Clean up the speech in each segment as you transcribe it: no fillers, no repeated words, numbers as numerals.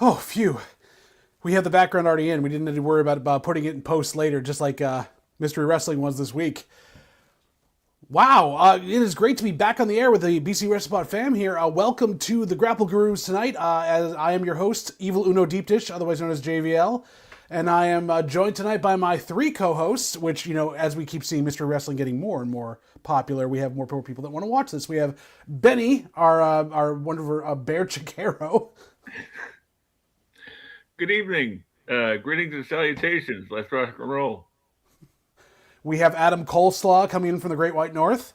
Oh, phew. We have the background already in. We didn't need to worry about putting it in post later, just like Mystery Wrestling was this week. Wow, it is great to be back on the air with the BC WrestlePod fam here. Welcome to the Grapple Gurus tonight. As I am your host, Evil Uno Deep Dish, otherwise known as JVL. And I am joined tonight by my three co-hosts, which, as we keep seeing Mystery Wrestling getting more and more popular, we have more people that want to watch this. We have Benny, our wonderful Bear Chicaro. Good evening. Greetings and salutations. Let's rock and roll. We have Adam Coleslaw coming in from the Great White North.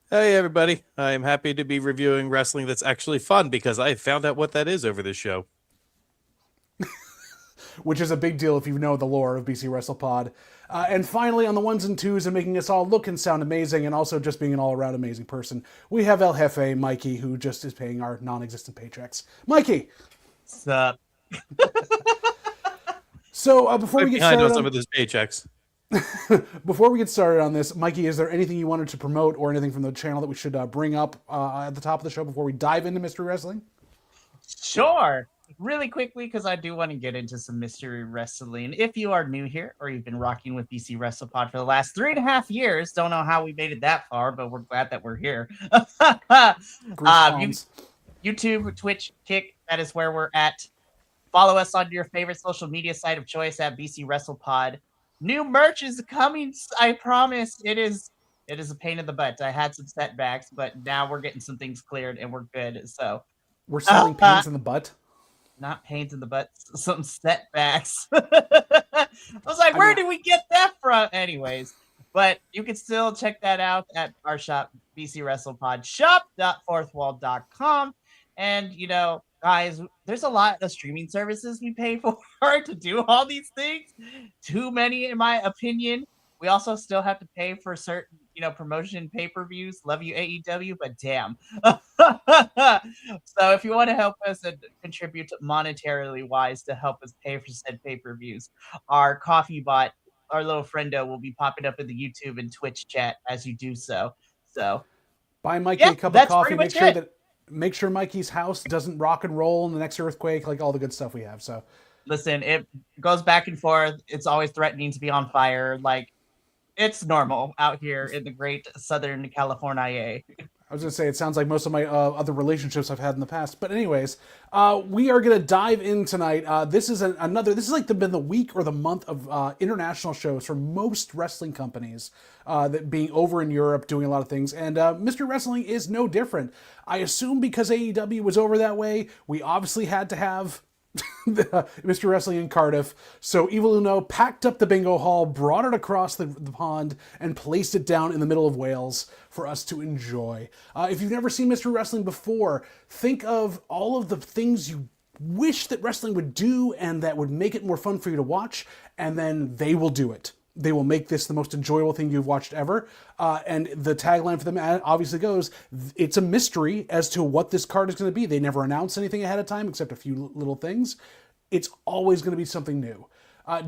Hey, everybody. I am happy to be reviewing wrestling that's actually fun because I found out what that is over this show. Which is a big deal if you know the lore of BC WrestlePod. And finally, on the ones and twos and making us all look and sound amazing and also just being an all-around amazing person, we have El Jefe, Mikey, who just is paying our non-existent paychecks. Mikey! What's up? So before we get started on some of those paychecks. Before we get started on this, Mikey, is there anything you wanted to promote or anything from the channel that we should bring up at the top of the show before we dive into Mystery Wrestling? Sure. Really quickly, because I do want to get into some Mystery Wrestling. If you are new here or you've been rocking with BC WrestlePod for the last 3.5 years, don't know how we made it that far, but we're glad that we're here. YouTube, Twitch, Kick, that is where we're at. Follow us on your favorite social media site of choice at BC WrestlePod. New merch is coming. I promise. It is a pain in the butt. I had some setbacks, but now we're getting some things cleared and we're good. So we're selling pains in the butt. Not pains in the butt. Some setbacks. I was like, where did we get that from? Anyways, but you can still check that out at our shop, BC WrestlePod shop.fourthwall.com. And guys, there's a lot of streaming services we pay for to do all these things. Too many, in my opinion. We also still have to pay for certain, promotion pay-per-views. Love you, AEW, but damn. So if you want to help us and contribute monetarily wise to help us pay for said pay-per-views, our coffee bot, our little friendo, will be popping up in the YouTube and Twitch chat as you do so. So buy Mikey a cup of coffee. Make sure Mikey's house doesn't rock and roll in the next earthquake, like all the good stuff we have. So, listen, it goes back and forth. It's always threatening to be on fire. Like, it's normal out here in the great Southern California. I was going to say, it sounds like most of my other relationships I've had in the past. But anyways, we are going to dive in tonight. This is this is like been the week or the month of international shows for most wrestling companies that being over in Europe doing a lot of things. And Mr. Wrestling is no different. I assume because AEW was over that way, we obviously had to have Mr. Wrestling in Cardiff. So Evil Uno packed up the bingo hall, brought it across the pond, and placed it down in the middle of Wales for us to enjoy. If you've never seen Mr. Wrestling before, think of all of the things you wish that wrestling would do and that would make it more fun for you to watch, and then they will do it. They will make this the most enjoyable thing you've watched ever. And the tagline for them obviously goes, it's a mystery as to what this card is going to be. They never announce anything ahead of time except a few little things. It's always going to be something new.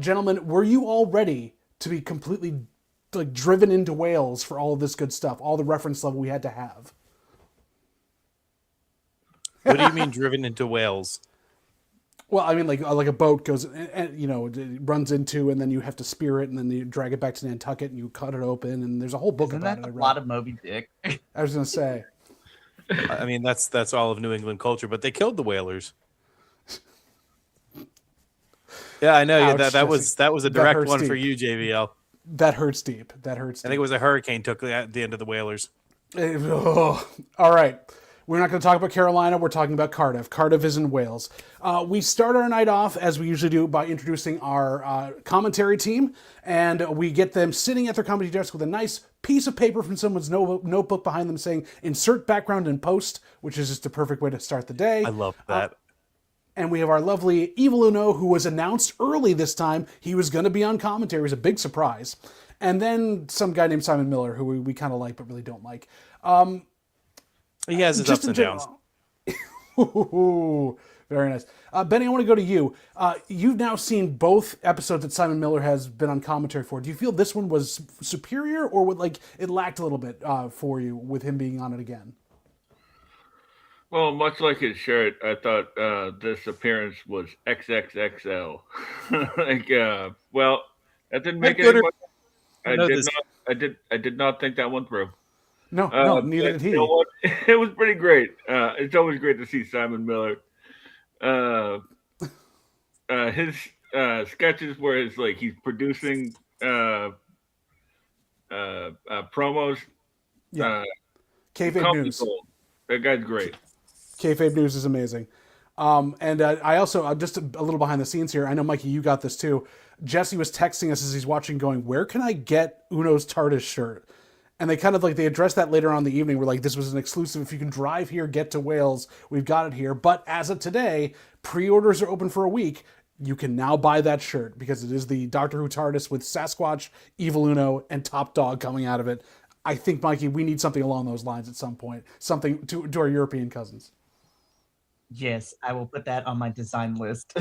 Gentlemen, were you all ready to be completely driven into Wales for all of this good stuff, all the reference level we had to have? What do you mean driven into Wales? Well, I mean, like a boat goes, and it runs into, and then you have to spear it, and then you drag it back to Nantucket, and you cut it open, and there's a whole book Isn't about that it. A lot of Moby Dick. I was going to say. I mean, that's all of New England culture, but they killed the whalers. Yeah, I know. Ouch, that was a direct one for you, JVL. That hurts deep. I think it was a hurricane took at the end of the whalers. All right. We're not going to talk about Carolina. We're talking about Cardiff. Cardiff is in Wales. We start our night off, as we usually do, by introducing our commentary team. And we get them sitting at their commentary desk with a nice piece of paper from someone's notebook behind them saying, insert background in post, which is just a perfect way to start the day. I love that. And we have our lovely Evil Uno, who was announced early this time. He was going to be on commentary. It was a big surprise. And then some guy named Simon Miller, who we kind of like but really don't like. He has his ups and downs. Very nice. Benny, I want to go to you. You've now seen both episodes that Simon Miller has been on commentary for. Do you feel this one was superior, or would it lacked a little bit for you with him being on it again? Well, much like his shirt, I thought this appearance was XXXL. Well, that didn't make any Gooder. much. I know this. I did not think that one through. No, neither But did you know he. what? It was pretty great. It's always great to see Simon Miller. Uh, his sketches where it's like he's producing promos. Yeah, Uh, kayfabe comedy news. gold. That guy's great. Kayfabe news is amazing. And I also, just a little behind the scenes here. I know, Mikey, you got this too. Jesse was texting us as he's watching, going, "Where can I get Uno's TARDIS shirt?" And they kind of like they addressed that later on in the evening. We're like, "This was an exclusive. If you can drive here, get to Wales, we've got it here." But as of today, pre-orders are open for a week. You can now buy that shirt because it is the Doctor Who TARDIS with Sasquatch, Evil Uno, and Top Dog coming out of it. I think, Mikey, we need something along those lines at some point. Something to our European cousins. Yes, I will put that on my design list.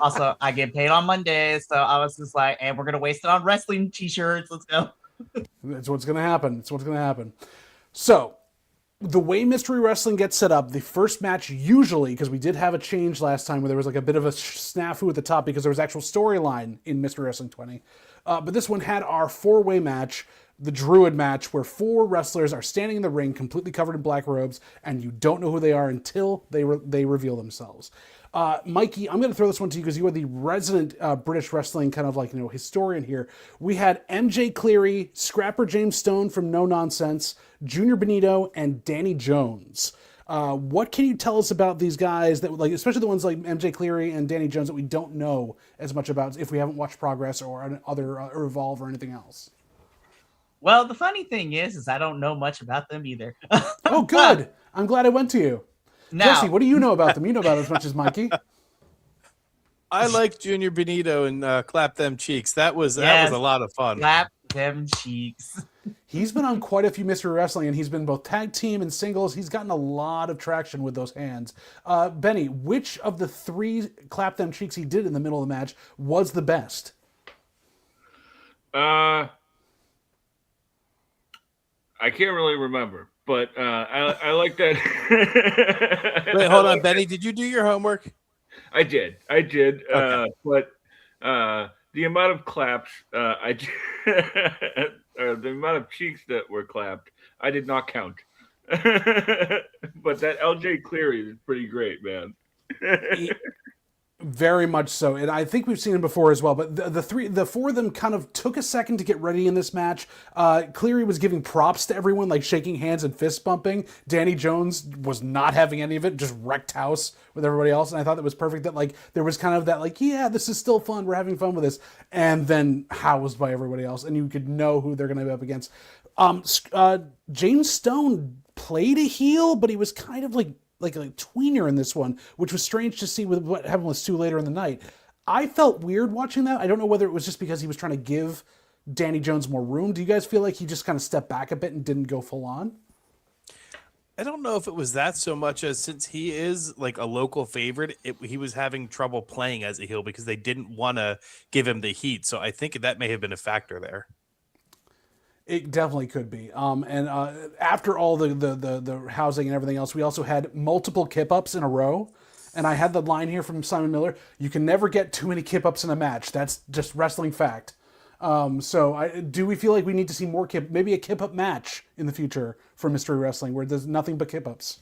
Also, I get paid on Mondays, so I was just like, and we're gonna waste it on wrestling t-shirts. Let's go. That's what's going to happen. It's what's going to happen. So, the way Mystery Wrestling gets set up, the first match usually, because we did have a change last time where there was like a bit of a snafu at the top because there was actual storyline in Mystery Wrestling 20. But this one had our four-way match, the Druid match, where four wrestlers are standing in the ring completely covered in black robes, and you don't know who they are until they reveal themselves. Mikey, I'm going to throw this one to you because you are the resident British wrestling kind of like, historian here. We had MJ Cleary, Scrapper James Stone from No Nonsense, Junior Benito, and Danny Jones. What can you tell us about these guys that, like, especially the ones like MJ Cleary and Danny Jones that we don't know as much about if we haven't watched Progress or other or Evolve or anything else? Well, the funny thing is I don't know much about them either. Oh, good. I'm glad I went to you. Now, Jesse, what do you know about them? You know about it as much as Mikey. I like Junior Benito and Clap Them Cheeks. That was Yes. a lot of fun. clap them cheeks. He's been on quite a few Mystery Wrestling, and he's been both tag team and singles. He's gotten a lot of traction with those hands. Benny, which of the three Clap Them Cheeks he did in the middle of the match was the best? I can't really remember, but I like that. Wait, hold on, Benny. Did you do your homework? I did. Okay. But the amount of claps or the amount of cheeks that were clapped, I did not count. But that LJ Cleary is pretty great, man. Very much so, and I think we've seen him before as well. But the four of them kind of took a second to get ready in this match. Cleary was giving props to everyone, like shaking hands and fist bumping. Danny Jones was not having any of it, just wrecked house with everybody else. And I thought that was perfect. That like there was kind of that like, yeah, this is still fun. We're having fun with this, and then housed by everybody else, and you could know who they're going to be up against. James Stone played a heel, but he was kind of like a tweener in this one, which was strange to see with what happened with Stu later in the night. I felt weird watching that. I don't know whether it was just because he was trying to give Danny Jones more room. Do you guys feel like he just kind of stepped back a bit and didn't go full on? I don't know if it was that so much as since he is like a local favorite, he was having trouble playing as a heel because they didn't want to give him the heat. So I think that may have been a factor there. It definitely could be. And after all the housing and everything else, we also had multiple kip-ups in a row. And I had the line here from Simon Miller, you can never get too many kip-ups in a match. That's just wrestling fact. Do we feel like we need to see more maybe a kip-up match in the future for Mystery Wrestling where there's nothing but kip-ups?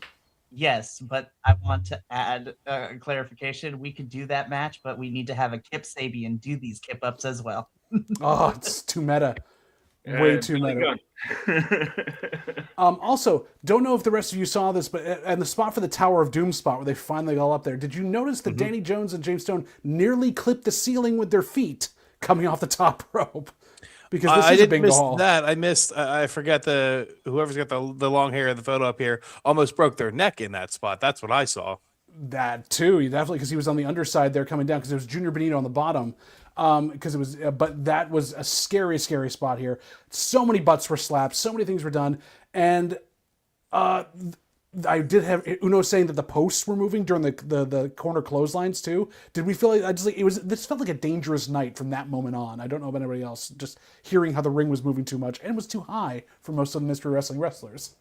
Yes, but I want to add a clarification. We could do that match, but we need to have a Kip Sabian do these kip ups as well. Oh, it's too meta. Way too meta. Also, don't know if the rest of you saw this, but and the spot for the Tower of Doom spot where they finally got up there, did you notice that Danny Jones and James Stone nearly clipped the ceiling with their feet coming off the top rope? Because this is a big ball. I missed. I forget whoever's got the long hair in the photo up here almost broke their neck in that spot. That's what I saw. That too, definitely, because he was on the underside there coming down because there was Junior Benito on the bottom. Because it was, but that was a scary spot here. So many butts were slapped, so many things were done, and I did have Uno saying that the posts were moving during the corner clotheslines too. Did we feel like this felt like a dangerous night from that moment on? I don't know about anybody else. Just hearing how the ring was moving too much and was too high for most of the Mystery Wrestling wrestlers.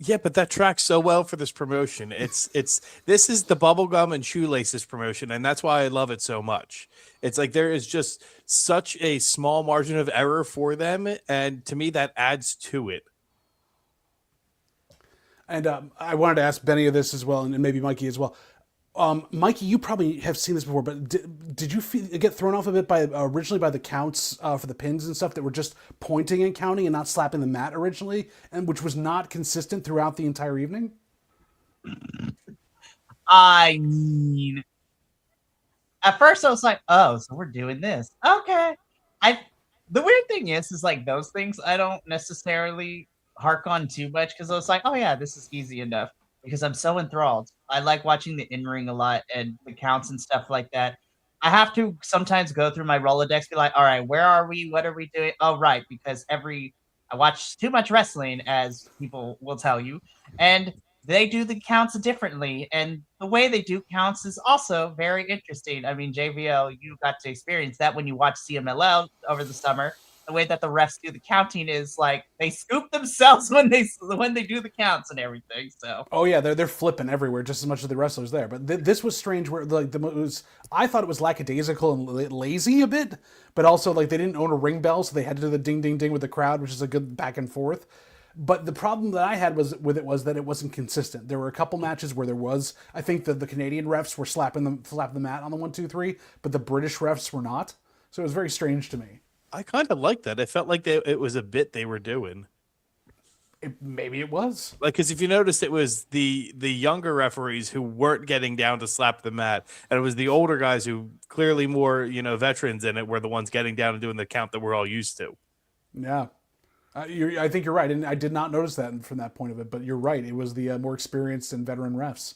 Yeah, but that tracks so well for this promotion. This is the bubblegum and shoelaces promotion, and that's why I love it so much. It's like there is just such a small margin of error for them, and to me that adds to it. And I wanted to ask Benny of this as well, and maybe Mikey as well. Mikey, you probably have seen this before, but did you get thrown off a bit by originally by the counts for the pins and stuff that were just pointing and counting and not slapping the mat originally, and which was not consistent throughout the entire evening? I mean, at first I was like, oh, so we're doing this. Okay. The weird thing is like those things I don't necessarily hark on too much because I was like, oh yeah, this is easy enough because I'm so enthralled. I like watching the in-ring a lot and the counts and stuff like that. I have to sometimes go through my Rolodex, be like, all right, where are we? What are we doing? Oh, right, because I watch too much wrestling, as people will tell you, and they do the counts differently, and the way they do counts is also very interesting. I mean, JVL, you got to experience that when you watch CMLL over the summer. The way that the refs do the counting is like they scoop themselves when they do the counts and everything. So Oh yeah, they're flipping everywhere just as much as the wrestlers there. But this was strange. Where like I thought it was lackadaisical and lazy a bit, but also like they didn't own a ring bell, so they had to do the ding ding ding with the crowd, which is a good back and forth. But the problem that I had was that it wasn't consistent. There were a couple matches where there was. I think that the Canadian refs were slapping the mat on the 1-2-3, but the British refs were not. So it was very strange to me. I kind of like that. It felt like it was a bit they were doing. Maybe it was. Like, because if you noticed, it was the younger referees who weren't getting down to slap the mat, and it was the older guys who clearly more veterans in it were the ones getting down and doing the count that we're all used to. Yeah. I think you're right, and I did not notice that from that point of it. But you're right; it was the more experienced and veteran refs.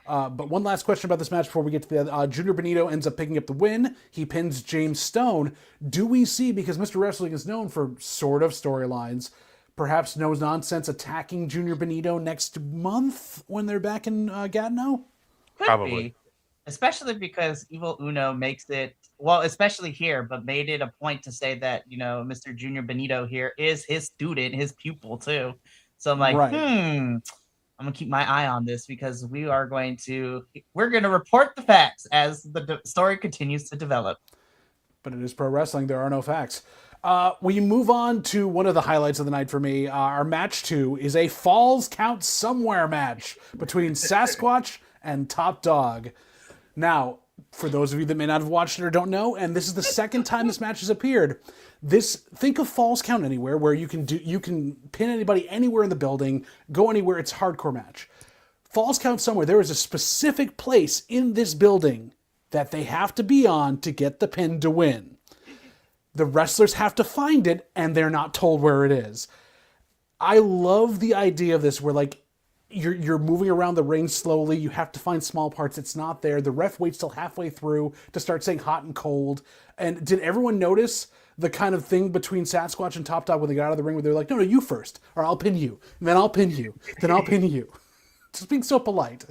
But one last question about this match before we get to the Junior Benito ends up picking up the win. He pins James Stone. Do we see, because Mr. Wrestling is known for sort of storylines, perhaps no nonsense attacking Junior Benito next month when they're back in Gatineau? could Probably. be, especially because Evil Uno makes it well, especially here, but made it a point to say that Mr. Junior Benito here is his student, his pupil too. So I'm like, Right. I'm gonna keep my eye on this because we're going to report the facts as the story continues to develop. But it is pro wrestling. There are no facts. We move on to one of the highlights of the night for me. Our match 2 is a Falls Count Somewhere match between Sasquatch and Top Dog. Now, for those of you that may not have watched it or don't know, and this is the second time this match has appeared, think of Falls Count Anywhere, where you can pin anybody anywhere in the building, go anywhere. It's a hardcore match. Falls Count Somewhere, there is a specific place in this building that they have to be on to get the pin to win. The wrestlers have to find it, and they're not told where it is. I love the idea of this, where like you're moving around the ring slowly. You have to find small parts. It's not there. The ref waits till halfway through to start saying hot and cold. And did everyone notice the kind of thing between Sasquatch and Top Dog when they got out of the ring, where they're like, no, you first, or I'll pin you, and then I'll pin you, then I'll pin you. Just being so polite.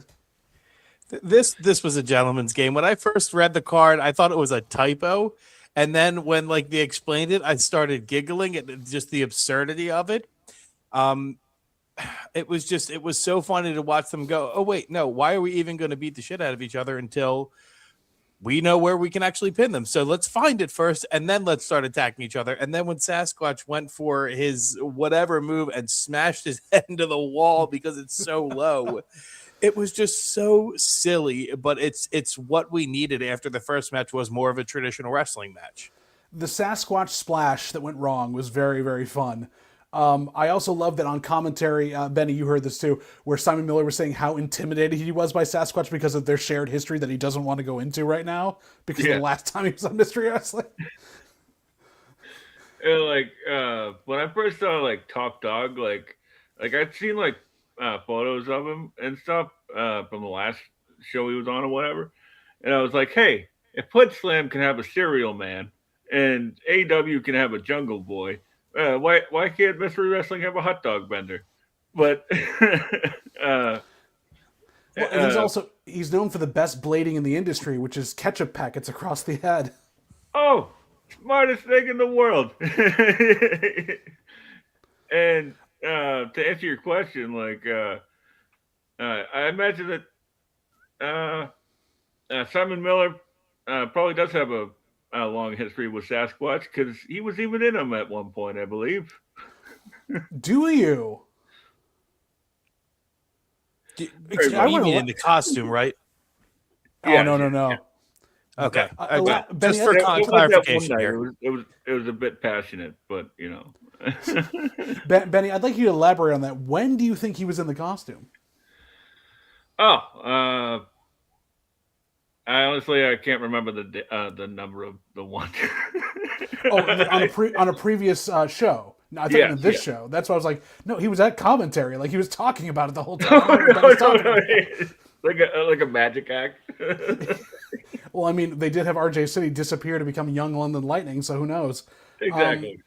This was a gentleman's game. When I first read the card, I thought it was a typo, and then when like they explained it, I started giggling at just the absurdity of it. It was so funny to watch them go, oh wait, no, why are we even going to beat the shit out of each other until we know where we can actually pin them? So let's find it first, and then let's start attacking each other. And then when Sasquatch went for his whatever move and smashed his head into the wall because it's so low, it was just so silly. But it's what we needed after the first match was more of a traditional wrestling match. The Sasquatch splash that went wrong was very, very fun. I also love that on commentary, Benny, you heard this too, where Simon Miller was saying how intimidated he was by Sasquatch because of their shared history that he doesn't want to go into right now because of the last time he was on Mystery Wrestling. Like when I first saw like Top Dog, like I'd seen like photos of him and stuff from the last show he was on or whatever, and I was like, hey, if Foot Slam can have a cereal man and AW can have a Jungle Boy, why can't Mystery Wrestling have a hot dog bender? But Well, and he's known for the best blading in the industry, which is ketchup packets across the head. oh, smartest thing in the world. And to answer your question, like I imagine that Simon Miller probably does have a long history with Sasquatch because he was even in them at one point, I believe. Do you? Very You I much. wanna mean let- in the costume, right? Oh Yeah, no, no, yeah, no. Okay. Benny, Just for It was that one clarification night. here. It was a bit passionate, but you know. Benny, I'd like you to elaborate on that. When do you think he was in the costume? Oh, I can't remember the number of the one. Oh, on a previous show. No, I thought you Yes, meant this yes. show. That's why I was like, no, he was at commentary. Like he was talking about it the whole No, time. I don't know what Benny's talking about. like a magic act. Well, I mean, they did have RJ City disappear to become Young London Lightning, so who knows? Exactly.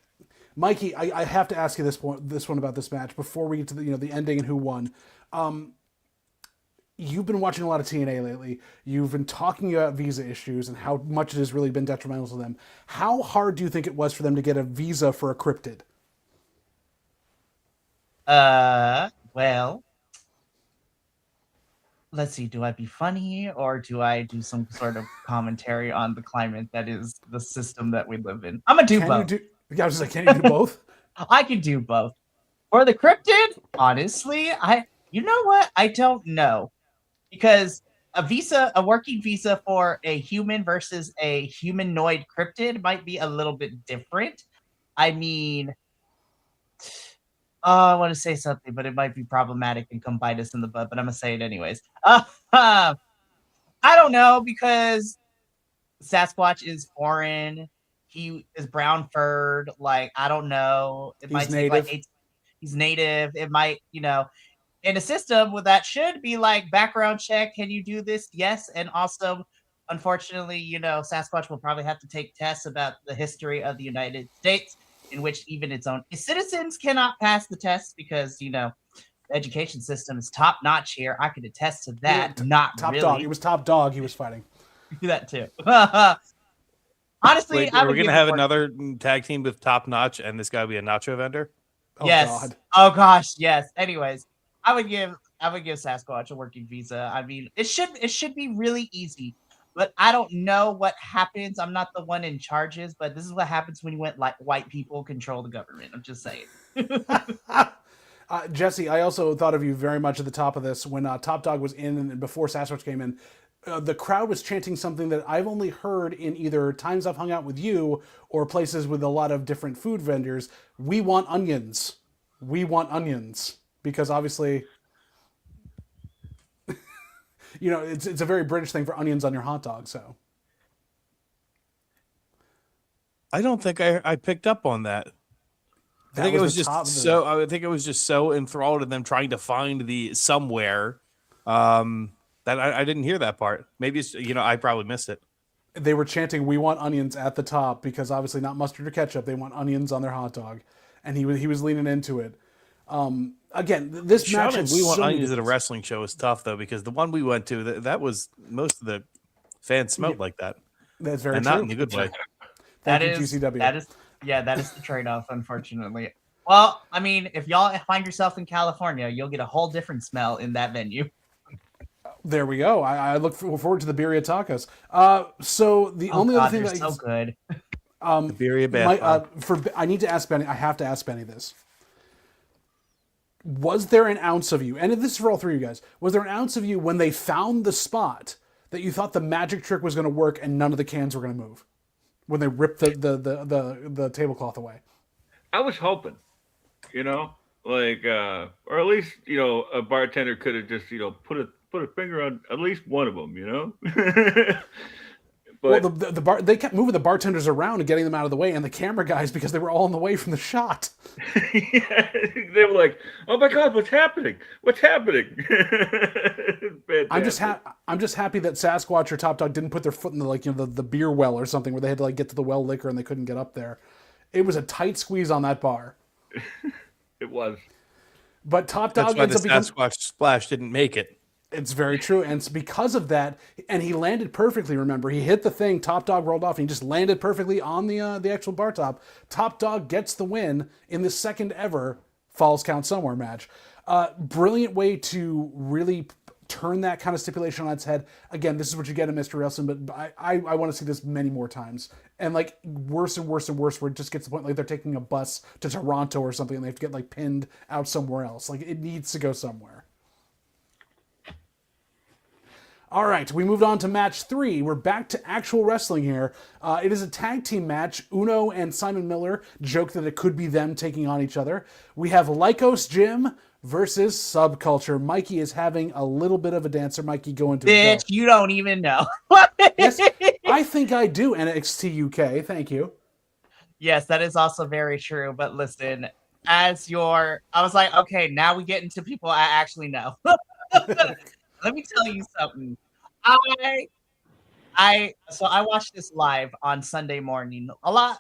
Mikey, I have to ask you this one about this match before we get to the ending and who won. You've been watching a lot of TNA lately. You've been talking about visa issues and how much it has really been detrimental to them. How hard do you think it was for them to get a visa for a cryptid? Well, let's see. Do I be funny or do I do some sort of commentary on the climate that is the system that we live in? I'm gonna do Can both. you do? Yeah, I was just like, can you do both? I can do both. For the cryptid, honestly, you know what? I don't know. Because a working visa for a human versus a humanoid cryptid might be a little bit different. I mean, I want to say something, but it might be problematic and come bite us in the butt, but I'm gonna say it anyways. I don't know, because Sasquatch is foreign. He is brown furred. Like, I don't know. It might take like he's native. It might, in a system where that should be like background check. Can you do this? Yes. And also, unfortunately, Sasquatch will probably have to take tests about the history of the United States, in which even its own citizens cannot pass the test because, the education system is top notch here. I could attest to that. Not top really. dog. It was top dog. He was fighting. Do that too. Honestly, Wait, I are would we gonna give have it another tag team with top notch and this guy be a nacho vendor? Oh, yes. God. Oh gosh, yes. Anyways, I would give Sasquatch a working visa. I mean, it should be really easy, but I don't know what happens. I'm not the one in charges, but this is what happens when you let white people control the government. I'm just saying. Jesse, I also thought of you very much at the top of this when Top Dog was in and before Sasquatch came in. The crowd was chanting something that I've only heard in either times I've hung out with you or places with a lot of different food vendors. We want onions. We want onions. Because obviously, it's a very British thing for onions on your hot dog. So I don't think I picked up on that. I think it was just so enthralled in them trying to find the somewhere that I didn't hear that part. Maybe it's, I probably missed it. They were chanting, "We want onions" at the top because obviously not mustard or ketchup. They want onions on their hot dog, and he was leaning into it. Again, this match Shouting had "We want so many onions" at a different- wrestling show is tough though, because the one we went to that was most of the fans smelled like that, That's very and true. not in a good way. Thank you, GCW. That is the trade-off, unfortunately. Well, I mean, if y'all find yourself in California, you'll get a whole different smell in that venue. There we go. I look forward to the birria tacos. So the only other thing they're that so good. Birria bath. I need to ask Benny. I have to ask Benny this. Was there an ounce of you, and this is for all three of you guys, was there an ounce of you when they found the spot that you thought the magic trick was going to work and none of the cans were going to move? When they ripped the tablecloth away? I was hoping, or at least a bartender could have just put a finger on at least one of them, But well, they kept moving the bartenders around and getting them out of the way, and the camera guys, because they were all in the way from the shot. Yeah, they were like, "Oh my God, what's happening? What's happening?" I'm just happy that Sasquatch or Top Dog didn't put their foot in the beer well or something where they had to get to the well liquor and they couldn't get up there. It was a tight squeeze on that bar. It was. But Top Dog That's why ends the up becoming... Sasquatch splash didn't make it. It's very true, and it's because of that, and he landed perfectly, remember. He hit the thing, Top Dog rolled off, and he just landed perfectly on the actual bar top. Top Dog gets the win in the second ever Falls Count Somewhere match. Brilliant way to really turn that kind of stipulation on its head. Again, this is what you get in Mystery Wrestling, but I want to see this many more times. And like worse and worse and worse, where it just gets to the point like they're taking a bus to Toronto or something and they have to get like pinned out somewhere else. Like it needs to go somewhere. All right, we moved on to match 3. We're back to actual wrestling here. It is a tag team match. Uno and Simon Miller joke that it could be them taking on each other. We have Lycos Jim versus Subculture. Mikey is having a little bit of a dancer. Mikey, go into it. Bitch, you don't even know. Yes, I think I do, NXT UK. Thank you. Yes, that is also very true. But listen, I was like, okay, now we get into people I actually know. Let me tell you something. I watched this live on Sunday morning,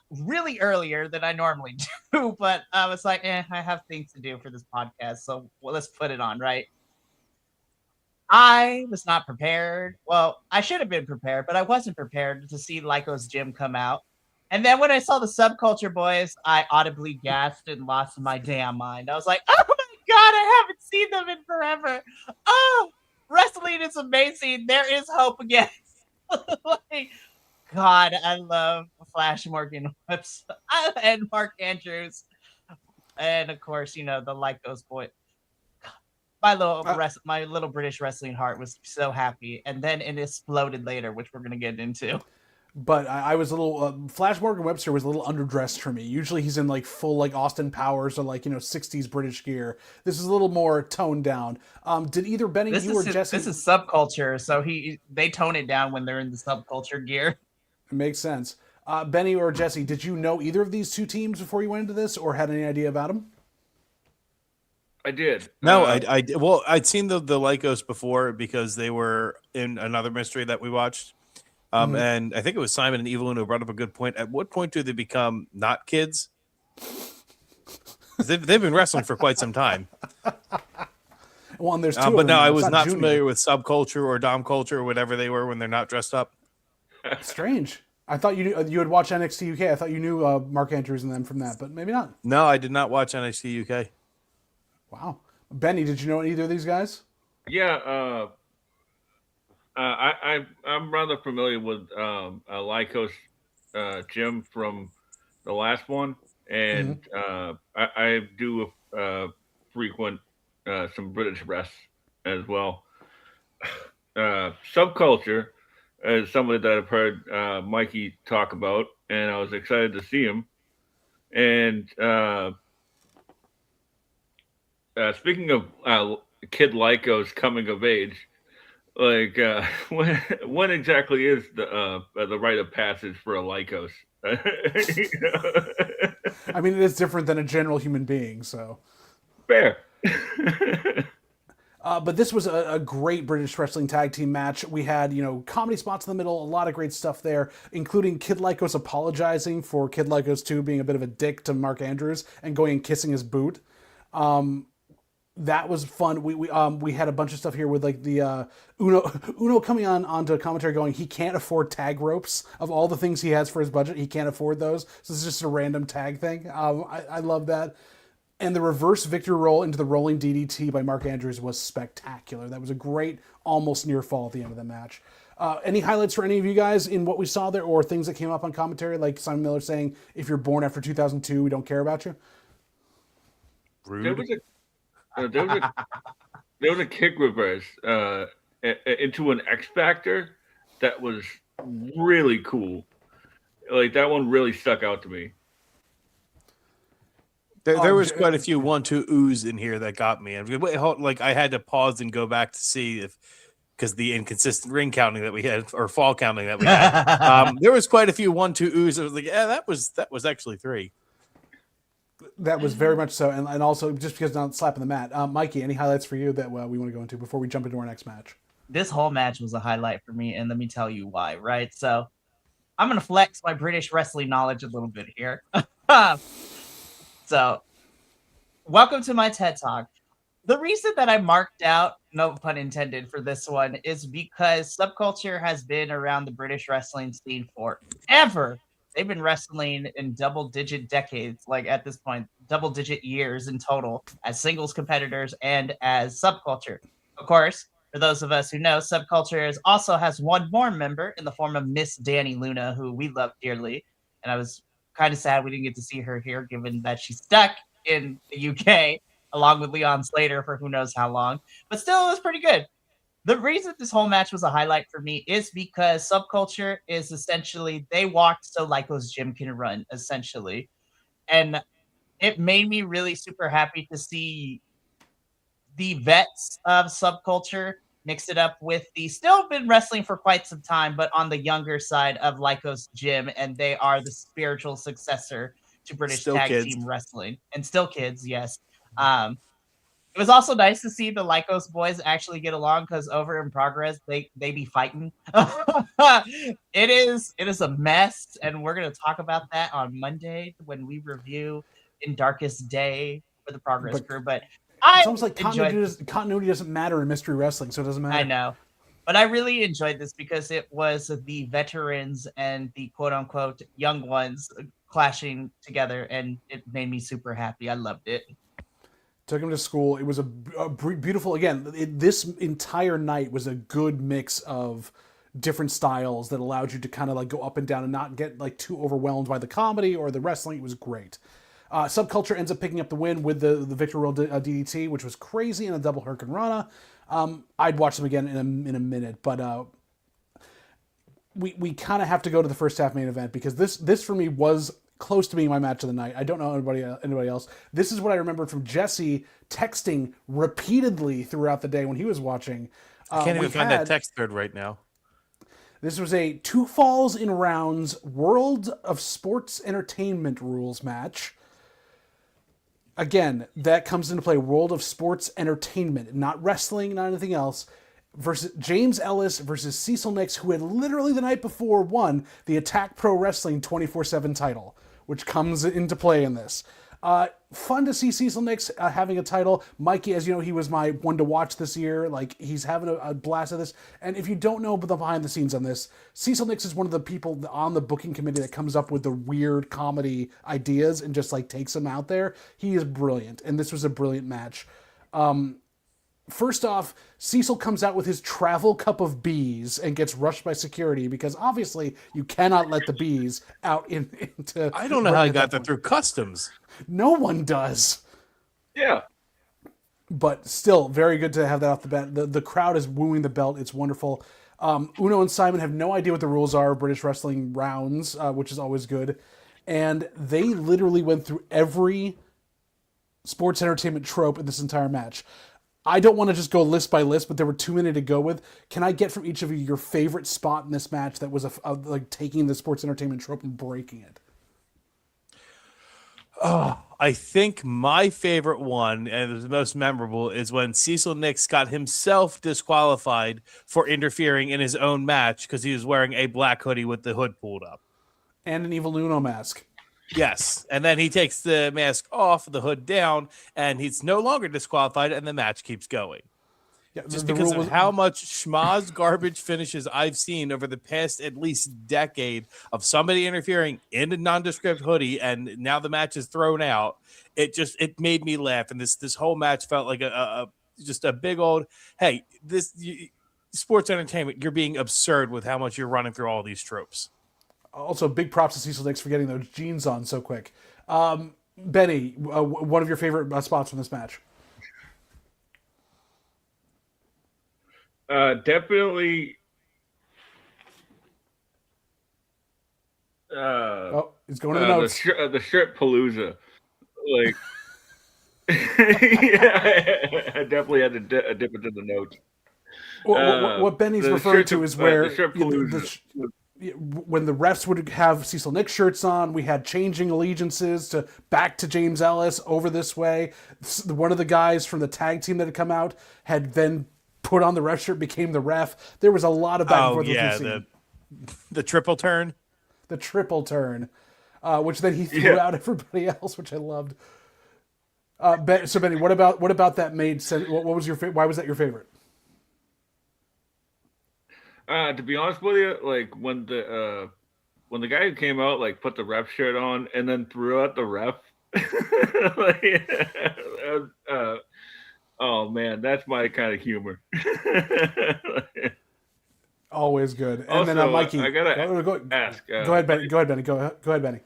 really earlier than I normally do, but I was like, I have things to do for this podcast, so let's put it on, right? I was not prepared. Well, I should have been prepared, but I wasn't prepared to see Lycos Jim come out. And then when I saw the Subculture boys, I audibly gasped and lost my damn mind. I was like, oh my God, I haven't seen them in forever. Oh, wrestling is amazing. There is hope again. Like, God, I love Flash Morgan Whips and Mark Andrews. And of course, the Lycos boy. My little British wrestling heart was so happy. And then it exploded later, which we're going to get into. But I was a little Flash Morgan Webster was a little underdressed for me. Usually he's in like full like Austin Powers or like 60s British gear. This is a little more toned down. Did either Benny, or Jesse? This is Subculture, so they tone it down when they're in the Subculture gear. It makes sense. Benny or Jesse, did you know either of these two teams before you went into this, or had any idea about them? I did. No, I'd seen the Lycos before because they were in another mystery that we watched. And I think it was Simon and Evelyn who brought up a good point. At what point do they become not kids? They've been wrestling for quite some time. Well, and there's two. But no, I was not junior. familiar with Subculture or Dom Culture or whatever they were when they're not dressed up. Strange. I thought you had watched NXT UK. I thought you knew Mark Andrews and them from that, but maybe not. No, I did not watch NXT UK. Wow. Benny, did you know either of these guys? Yeah, I'm rather familiar with Lycos Jim from the last one, and I do frequent some British wrestling as well. Subculture is somebody that I've heard Mikey talk about, and I was excited to see him. And speaking of Kid Lycos coming of age, like when exactly is the rite of passage for a Lycos? I mean, it is different than a general human being, so fair. But this was a great British wrestling tag team match. We had, comedy spots in the middle, a lot of great stuff there, including Kid Lycos apologizing for Kid Lycos 2 being a bit of a dick to Mark Andrews and going and kissing his boot. That was fun. We had a bunch of stuff here with like the Uno coming onto a commentary going, he can't afford tag ropes. Of all the things he has for his budget, he can't afford those. So it's just a random tag thing. I love that. And the reverse victory roll into the rolling DDT by Mark Andrews was spectacular. That was a great, almost near fall at the end of the match. Any highlights for any of you guys in what we saw there, or things that came up on commentary, like Simon Miller saying, if you're born after 2002, we don't care about you? Rude. There was a kick reverse into an X Factor that was really cool. Like that one really stuck out to me. There was quite a few 1-2 oohs in here that got me. Like I had to pause and go back to see because the inconsistent ring counting that we had or fall counting that we had. There was quite a few 1-2 oohs. I was like, yeah, that was actually 3. That was very much so, and also just because not slapping the mat. Mikey, any highlights for you that we want to go into before we jump into our next match? This whole match was a highlight for me, and let me tell you why, right? So I'm going to flex my British wrestling knowledge a little bit here. So welcome to my TED Talk. The reason that I marked out, no pun intended, for this one is because Subculture has been around the British wrestling scene forever. They've been wrestling in double-digit decades, like at this point, double-digit years in total as singles competitors and as Subculture. Of course, for those of us who know, Subculture also has one more member in the form of Miss Danny Luna, who we love dearly. And I was kind of sad we didn't get to see her here, given that she's stuck in the UK along with Leon Slater for who knows how long. But still, it was pretty good. The reason this whole match was a highlight for me is because Subculture is essentially, they walked so Lyco's gym can run, essentially. And it made me really super happy to see the vets of Subculture mix it up with the still been wrestling for quite some time, but on the younger side of Lycos Gym, and they are the spiritual successor to British Still Tag kids. Team Wrestling. And still kids, yes. It was also nice to see the Lycos boys actually get along because over in Progress, they be fighting. It is a mess, and we're gonna talk about that on Monday when we review In Darkest Day for the Progress crew. But it's almost like continuity doesn't matter in mystery wrestling, so it doesn't matter. I know. But I really enjoyed this because it was the veterans and the quote-unquote young ones clashing together, and it made me super happy. I loved it. Took him to school. It was a beautiful, again, this entire night was a good mix of different styles that allowed you to kind of like go up and down and not get like too overwhelmed by the comedy or the wrestling. It was great. Subculture ends up picking up the win with the Victor Royal DDT, which was crazy, in a double Hurricane Rana. I'd watch them again in a minute, but we kind of have to go to the first half main event because this for me was close to being my match of the night. I don't know anybody else. This is what I remembered from Jesse texting repeatedly throughout the day when he was watching. I can't even find that text thread right now. This was a 2 falls in rounds World of Sports Entertainment rules match. Again, that comes into play. World of Sports Entertainment, not wrestling, not anything else. Versus James Ellis versus Cecil Nix, who had literally the night before won the Attack Pro Wrestling 24/7 title, which comes into play in this. Fun to see Cecil Nix having a title. Mikey, as you know, he was my one to watch this year. Like, he's having a blast of this. And if you don't know the behind the scenes on this, Cecil Nix is one of the people on the booking committee that comes up with the weird comedy ideas and just like takes them out there. He is brilliant, and this was a brilliant match. First off, Cecil comes out with his travel cup of bees and gets rushed by security because obviously you cannot let the bees out into... I don't know how he got that through customs. No one does. Yeah. But still, very good to have that off the bat. The crowd is wooing the belt. It's wonderful. Uno and Simon have no idea what the rules are of British wrestling rounds, which is always good. And they literally went through every sports entertainment trope in this entire match. I don't want to just go list by list, but there were too many to go with. Can I get from each of you your favorite spot in this match that was like taking the sports entertainment trope and breaking it? Oh, I think my favorite one and the most memorable is when Cecil Nix got himself disqualified for interfering in his own match because he was wearing a black hoodie with the hood pulled up. And an Evil Uno mask. Yes, and then he takes the mask off, the hood down, and he's no longer disqualified, and the match keeps going. Yeah, Just because of how much schmoz garbage finishes I've seen over the past at least decade of somebody interfering in a nondescript hoodie, and now the match is thrown out. It made me laugh, and this whole match felt like just a big old hey, sports entertainment. You're being absurd with how much you're running through all these tropes. Also, big props to Cecil Nix for getting those jeans on so quick. Benny, one of your favorite spots from this match? Definitely. He's going to the notes. The shirt palooza. Like, yeah, I definitely had to dip into the notes. What Benny's referring to is where the shirt palooza. When the refs would have Cecil Nix shirts on, we had changing allegiances back to James Ellis over this way. One of the guys from the tag team that had come out had then put on the ref shirt, became the ref. There was a lot of back and forth. Yeah, the triple turn. The triple turn, which then he threw out everybody else, which I loved. So Benny, what about that made sense? What was your why was that your favorite? To be honest with you, like when the guy who came out like put the ref shirt on and then threw out the ref, Oh man, that's my kind of humor. Always good. And Also, then Mikey, I gotta go ask. ahead, Benny. Go ahead, Benny. Go ahead, Benny.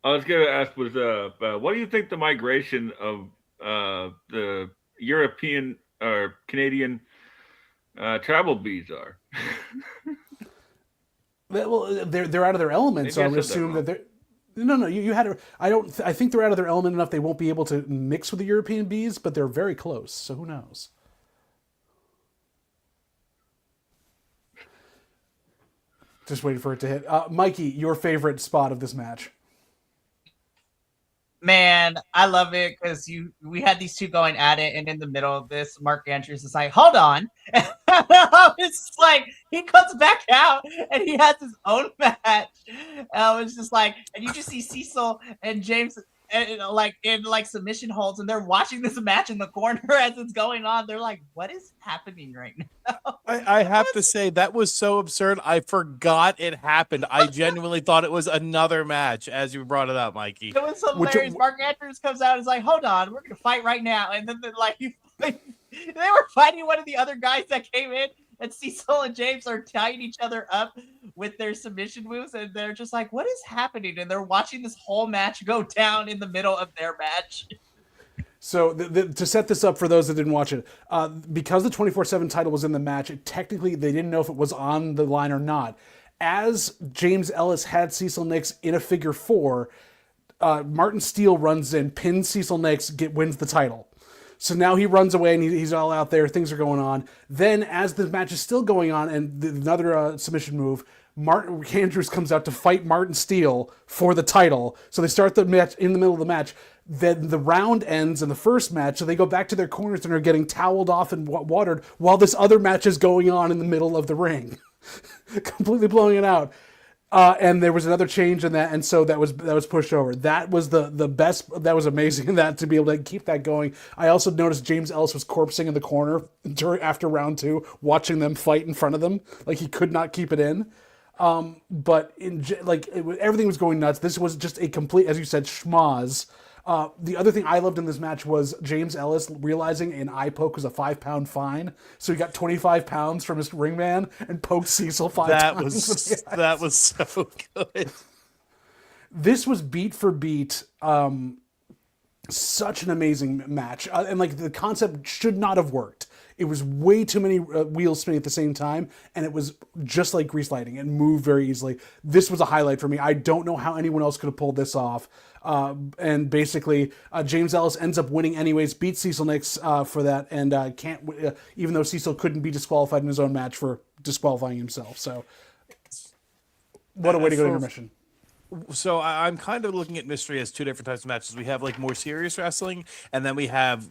I was gonna ask what do you think the migration of the European or Canadian travel bees are? Well, they're out of their element, so Maybe I I would said that assume that wrong. they're. No, you had. I don't. I think they're out of their element enough. They won't be able to mix with the European bees, but they're very close. So who knows? Just waiting for it to hit. Mikey, your favorite spot of this match? Man, I love it because we had these two going at it, and in the middle of this, Mark Andrews is like, "Hold on," it's like he comes back out and he has his own match. It's just like, and you just see Cecil and James like in like submission holds, and they're watching this match in the corner as it's going on. They're like, "What is happening right now?" I have to say that was so absurd. I forgot it happened. I genuinely thought it was another match as you brought it up, Mikey. It was hilarious. Mark Andrews comes out and is like, "Hold on, we're gonna fight right now," and then like they were fighting one of the other guys that came in, and Cecil and James are tying each other up with their submission moves, and they're just like, "What is happening?" And they're watching this whole match go down in the middle of their match. So to set this up for those that didn't watch it, because the 24/7 title was in the match, technically they didn't know if it was on the line or not. As James Ellis had Cecil Nix in a figure four, Martin Steele runs in, pins Cecil Nix, wins the title. So now he runs away and he's all out there. Things are going on. Then as the match is still going on and another submission move, Martin Andrews comes out to fight Martin Steele for the title. So they start the match in the middle of the match. Then the round ends in the first match, so they go back to their corners and are getting toweled off and watered while this other match is going on in the middle of the ring. Completely blowing it out. And there was another change in that, and so that was pushed over. That was the best. That was amazing. That to be able to keep that going. I also noticed James Ellis was corpsing in the corner after round two, watching them fight in front of them, like he could not keep it in. But everything was going nuts. This was just a complete, as you said, schmoz. The other thing I loved in this match was James Ellis realizing an eye poke was a 5-pound fine, so he got 25 pounds from his ringman and poked Cecil five times. That was so good. This was beat for beat, such an amazing match, and like the concept should not have worked. It was way too many wheels spinning at the same time, and it was just like grease lighting. It moved very easily. This was a highlight for me. I don't know how anyone else could have pulled this off. And basically, James Ellis ends up winning anyways, beats Cecil Nix for that, and can't even though Cecil couldn't be disqualified in his own match for disqualifying himself. So, what a way to go to intermission. So I'm kind of looking at Mystery as two different types of matches. We have like more serious wrestling, and then we have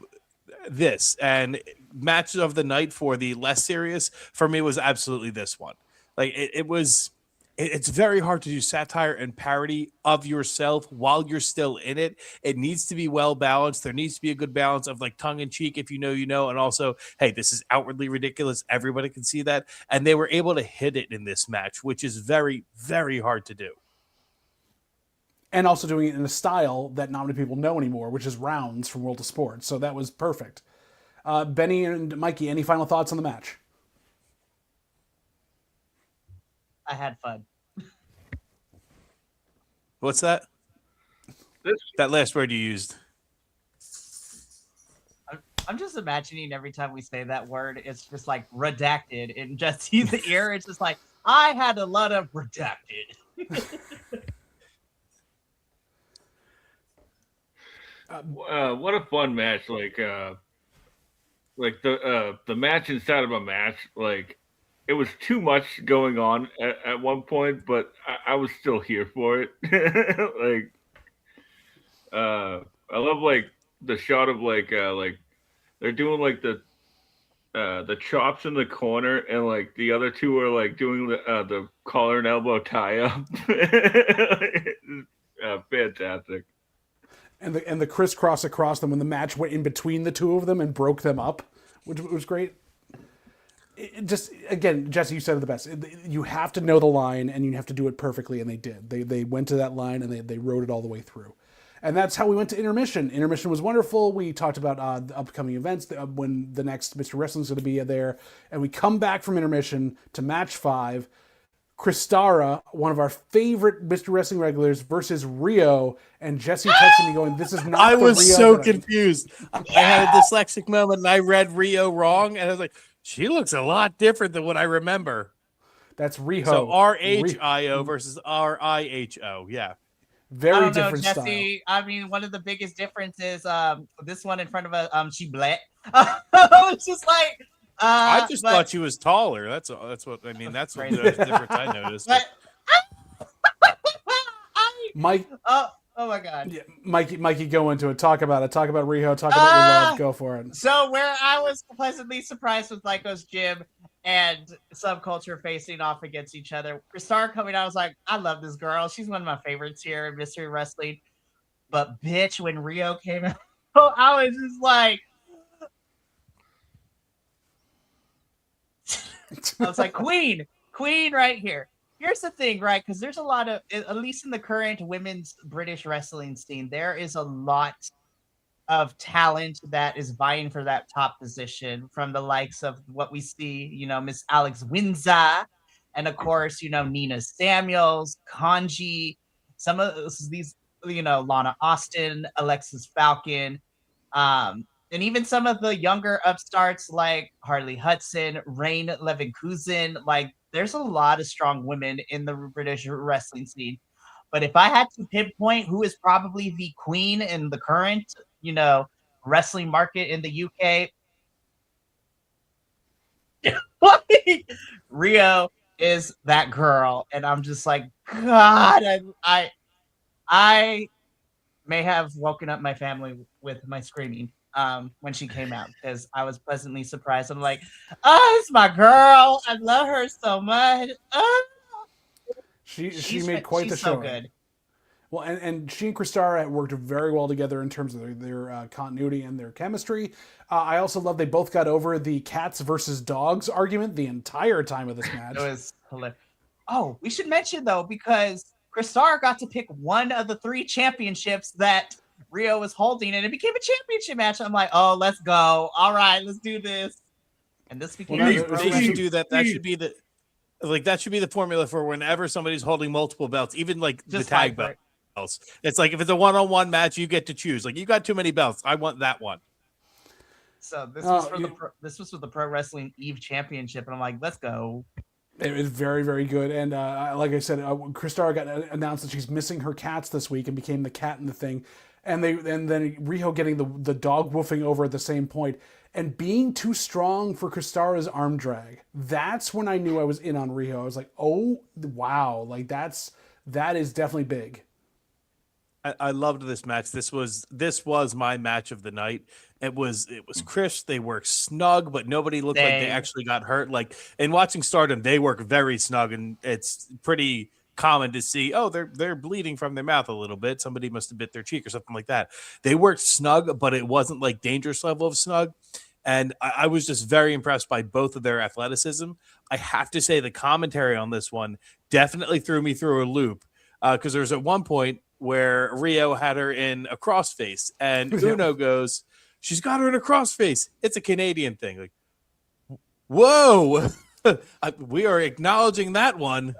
this. And matches of the night for the less serious for me was absolutely this one. Like it's very hard to do satire and parody of yourself while you're still in it. It needs to be well balanced. There needs to be a good balance of like tongue in cheek, if you know, and also, hey, this is outwardly ridiculous. Everybody can see that. And they were able to hit it in this match, which is very, very hard to do. And also doing it in a style that not many people know anymore, which is rounds from World of Sports. So that was perfect. Benny and Mikey, any final thoughts on the match? I had fun. What's that? That last word you used. I'm just imagining every time we say that word, it's just like redacted in Jesse's ear. It's just like, I had a lot of redacted. What a fun match! Like the match inside of a match. Like it was too much going on at one point, but I was still here for it. Like I love like the shot of like they're doing like the chops in the corner, and like the other two are like doing the collar and elbow tie up. Fantastic. And the crisscross across them when the match went in between the two of them and broke them up, which was great. just again, Jesse, you said it the best. You have to know the line, and you have to do it perfectly, and they did. They went to that line, and they wrote it all the way through. And that's how we went to intermission. Intermission was wonderful. We talked about the upcoming events, when the next Mr. Wrestling is going to be there. And we come back from intermission to match 5. Kristara, one of our favorite Mr. Wrestling regulars, versus Rio. And Jesse texted me going, this is not I the was Rio so that confused. I had a dyslexic moment and I read Rio wrong. And I was like, she looks a lot different than what I remember. That's Riho. So R-H-I-O versus R-I-H-O. Yeah. Very I don't know, different Jesse. I mean, one of the biggest differences, this one in front of a she black. I was just like, I just thought she was taller. That's what I mean. That's what the difference I noticed. But Mike. Oh my God. Yeah, Mikey, go into it. Talk about it. Talk about Riho. Talk about your love. Go for it. So where I was pleasantly surprised with Lyco's gym and Subculture facing off against each other, Kristara coming out, I was like, I love this girl. She's one of my favorites here in Mystery Wrestling. But bitch, when Rio came out, I was just like, I was like, queen right here. Here's the thing, right? Because there's a lot of, at least in the current women's British wrestling scene, there is a lot of talent that is vying for that top position, from the likes of what we see, Miss Alex Windsor, and of course, Nina Samuels, Kanji, some of these, Lana Austin, Alexis Falcon, and even some of the younger upstarts like Harley Hudson, Rain Leverkusen. Like, there's a lot of strong women in the British wrestling scene. But if I had to pinpoint who is probably the queen in the current, wrestling market in the UK, Rio is that girl. And I'm just like, God, I may have woken up my family with my screaming when she came out, because I was pleasantly surprised. I'm like, oh, it's my girl. I love her so much. Oh. She made quite the show. So good. Well, and she and Kristara worked very well together in terms of their continuity and their chemistry. I also love they both got over the cats versus dogs argument the entire time of this match. It was hilarious. Oh, we should mention, though, because Kristara got to pick one of the 3 championships that Rio was holding, and it became a championship match. I'm like, oh, let's go. All right, let's do this. And this became they should do that. That should be the formula for whenever somebody's holding multiple belts, even like just the tag belts. It's like if it's a one-on-one match, you get to choose. Like, you got too many belts. I want that one. So this was for the Pro Wrestling Eve Championship, and I'm like, let's go. It was very, very good. And like I said, Kristara got announced that she's missing her cats this week and became the cat in the thing. And then Riho getting the dog woofing over at the same point and being too strong for Kristara's arm drag. That's when I knew I was in on Riho. I was like, oh wow, like that is definitely big. I loved this match. This was my match of the night. It was crisp. They worked snug, but nobody looked like they actually got hurt. Like, in watching Stardom, they work very snug, and it's pretty common to see, oh, they're bleeding from their mouth a little bit. Somebody must have bit their cheek or something like that. They worked snug, but it wasn't like dangerous level of snug. And I was just very impressed by both of their athleticism. I have to say the commentary on this one definitely threw me through a loop, because there was at one point where Rio had her in a crossface, and Uno goes, she's got her in a crossface. It's a Canadian thing. Like, whoa, we are acknowledging that one.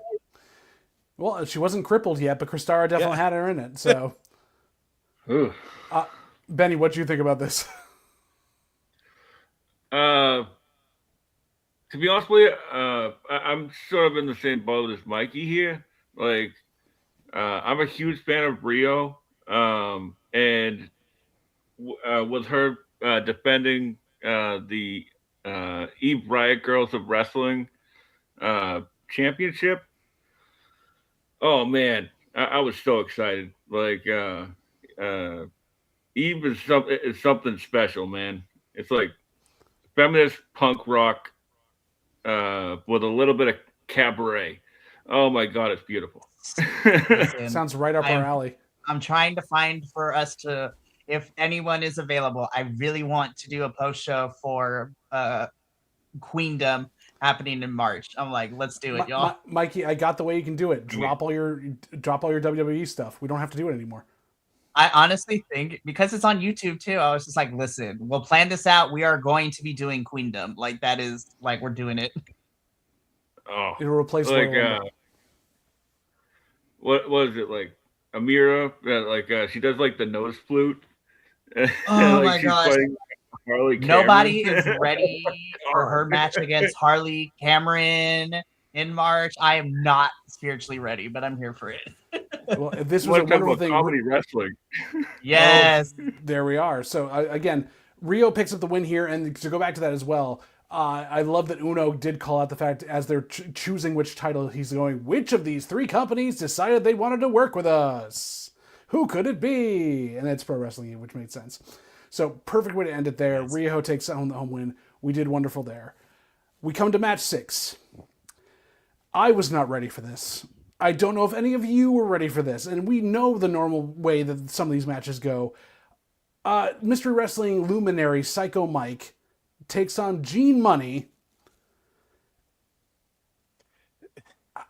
Well, she wasn't crippled yet, but Kristara definitely had her in it. So, Benny, what do you think about this? To be honest with you, I'm sort of in the same boat as Mikey here. Like, I'm a huge fan of Rio, and with her defending the Eve Riot Girls of Wrestling championship. Oh man, I was so excited. Like, Eve is something special, man. It's like feminist punk rock with a little bit of cabaret. Oh my god, it's beautiful. Listen, sounds right up our alley. I'm trying to find for us to, if anyone is available, I really want to do a post show for Queendom, happening in March. I'm like, let's do it, y'all. Mikey, I got the way you can do it. Drop all your WWE stuff. We don't have to do it anymore. I honestly think because it's on YouTube too, I was just like, listen, we'll plan this out. We are going to be doing Queendom. Like that is like we're doing it. Oh, It'll replace like what was it like? Amira, she does like the nose flute. Oh my gosh. Harley Nobody Cameron. is ready for her match against Harley Cameron in March. I am not spiritually ready, but I'm here for it. Well, this was a wonderful thing. Comedy wrestling. Yes. There we are. So again, Rio picks up the win here, and to go back to that as well, I love that Uno did call out the fact as they're choosing which title he's going, which of these 3 companies decided they wanted to work with us? Who could it be? And it's Pro Wrestling, which made sense. So perfect way to end it there. Yes. Rio takes home the home win. We did wonderful there. We come to match 6. I was not ready for this. I don't know if any of you were ready for this. And we know the normal way that some of these matches go. Mystery Wrestling luminary Psycho Mike takes on Gene Money.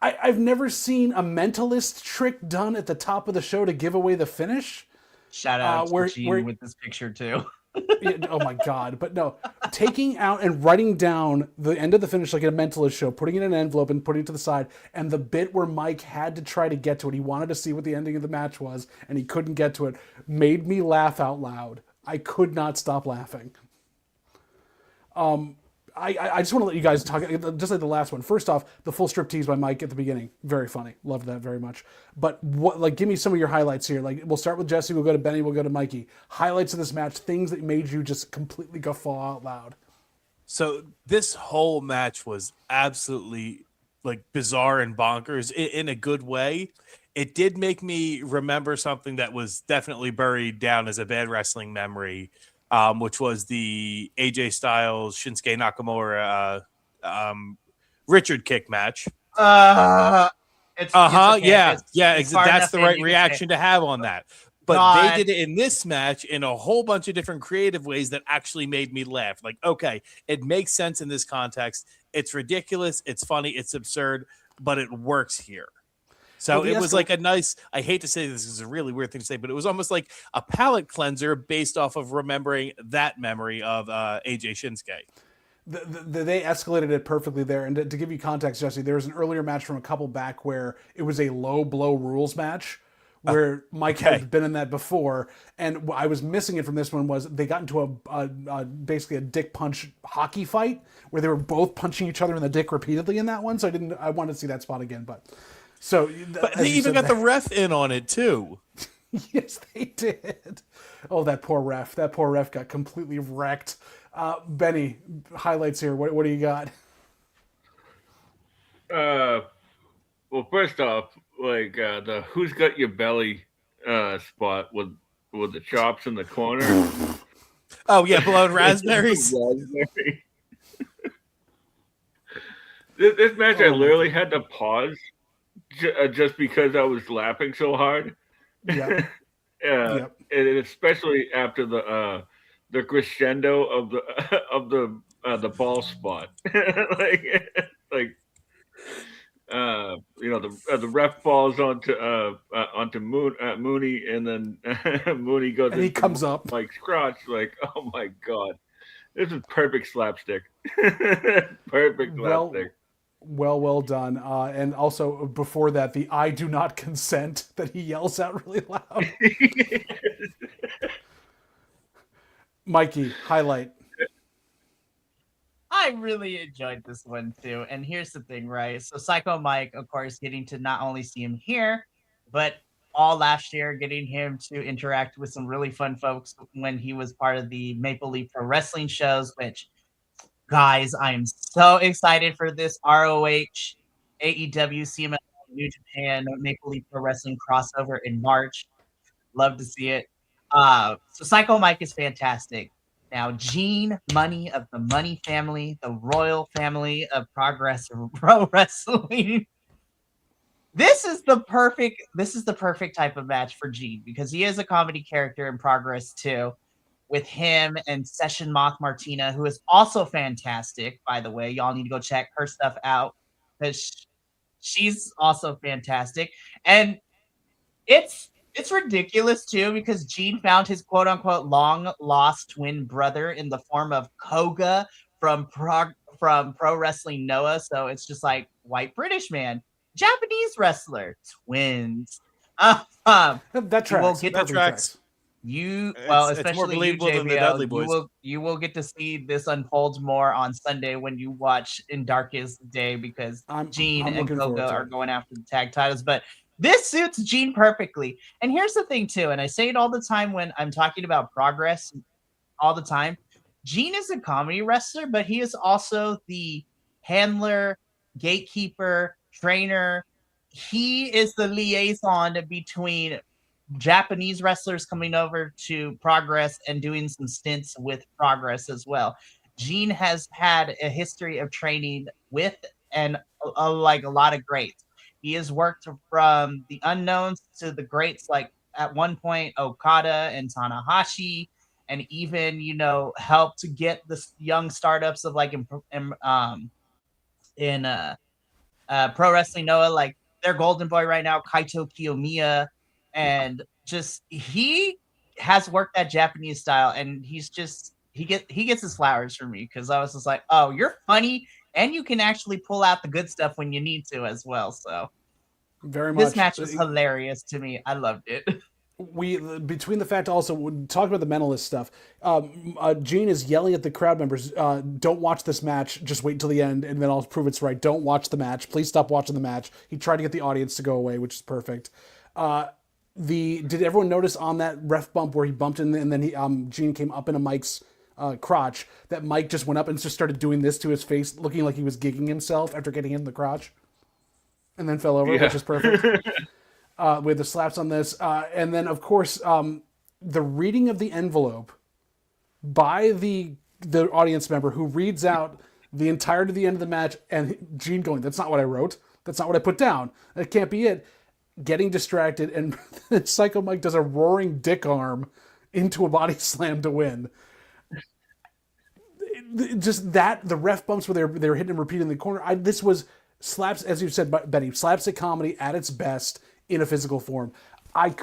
I've never seen a mentalist trick done at the top of the show to give away the finish. Shout out to Gene with this picture too. Oh my God. But no, taking out and writing down the end of the finish like a mentalist show, putting it in an envelope and putting it to the side, and the bit where Mike had to try to get to it, he wanted to see what the ending of the match was, and he couldn't get to it, made me laugh out loud. I could not stop laughing. I just want to let you guys talk, just like the last one. First off, the full striptease by Mike at the beginning. Very funny. Loved that very much. But give me some of your highlights here. Like, we'll start with Jesse, we'll go to Benny, we'll go to Mikey. Highlights of this match, things that made you just completely guffaw out loud. So this whole match was absolutely like bizarre and bonkers in a good way. It did make me remember something that was definitely buried down as a bad wrestling memory, which was the AJ Styles Shinsuke Nakamura Richard kick match. Yeah. That's the right reaction to have on that. But they did it in this match in a whole bunch of different creative ways that actually made me laugh. Like, okay, it makes sense in this context. It's ridiculous. It's funny. It's absurd, but it works here. So it was like a nice, I hate to say this is a really weird thing to say, but it was almost like a palate cleanser based off of remembering that memory of AJ Shinsuke. They escalated it perfectly there. And to give you context, Jesse, there was an earlier match from a couple back where it was a low blow rules match where Mike had been in that before. And I was missing it from this one was they got into basically a dick punch hockey fight where they were both punching each other in the dick repeatedly in that one. So I wanted to see that spot again, but they even got the ref in on it too. Yes, they did. Oh, that poor ref. That poor ref got completely wrecked. Benny, highlights here. What do you got? Well, first off, like the "Who's Got Your Belly" spot with the chops in the corner. Oh yeah, blown raspberries. This match, I literally had to pause just because I was laughing so hard. Yeah. And especially after the crescendo of the ball spot, the ref falls onto Mooney, and then Mooney goes and he comes up like crotch, like, oh my God, this is perfect slapstick. Perfect slapstick. Well done. And also before that, the "I do not consent" that he yells out really loud. Mikey, highlight. I really enjoyed this one too. And here's the thing, right? So Psycho Mike, of course, getting to not only see him here, but all last year, getting him to interact with some really fun folks when he was part of the Maple Leaf Pro Wrestling shows, which, guys, I am so excited for this ROH, AEW, CMLL, New Japan, Maple Leaf Pro Wrestling crossover in March. Love to see it. So Psycho Mike is fantastic. Now, Gene Money of the Money family, the royal family of Progress Pro Wrestling. This is the perfect type of match for Gene because he is a comedy character in Progress too. with him and Session Moth Martina, who is also fantastic, by the way. Y'all need to go check her stuff out because she's also fantastic. And it's ridiculous too because Gene found his quote unquote long lost twin brother in the form of Koga from Pro Wrestling Noah. So it's just like white British man, Japanese wrestler, twins. That tracks. That tracks. Especially more believable than the Dudley Boys. You will get to see this unfold more on Sunday when you watch In Darkest Day because Gene and Koga are going after the tag titles. But this suits Gene perfectly. And here's the thing too, and I say it all the time when I'm talking about progress all the time. Gene is a comedy wrestler, but he is also the handler, gatekeeper, trainer. He is the liaison between Japanese wrestlers coming over to Progress and doing some stints with Progress as well. Gene has had a history of training with and like a lot of greats. He has worked from the unknowns to the greats, like at one point Okada and Tanahashi, and even helped to get the young startups of like in Pro Wrestling Noah, like their golden boy right now, Kaito Kiyomiya, and just he has worked that Japanese style, and he gets his flowers from me because I was just like, oh, you're funny, and you can actually pull out the good stuff when you need to as well. So very much. This match was hilarious to me. I loved it. We between the fact also when talking about the mentalist stuff, Gene is yelling at the crowd members, don't watch this match, just wait until the end and then I'll prove it's right. Don't watch the match. Please stop watching the match. He tried to get the audience to go away, which is perfect. Did everyone notice on that ref bump where he bumped in and then Gene came up into Mike's crotch, that Mike just went up and just started doing this to his face, looking like he was gigging himself after getting hit in the crotch and then fell over, which is perfect. We had the slaps on this. And then, of course, the reading of the envelope by the audience member who reads out the entirety of the end of the match, and Gene going, that's not what I wrote. That's not what I put down. That can't be it. Getting distracted, and Psycho Mike does a roaring dick arm into a body slam to win. Just that, the ref bumps where they were hitting him repeatedly in the corner. This was slaps, as you said, Benny, slapstick comedy at its best in a physical form. This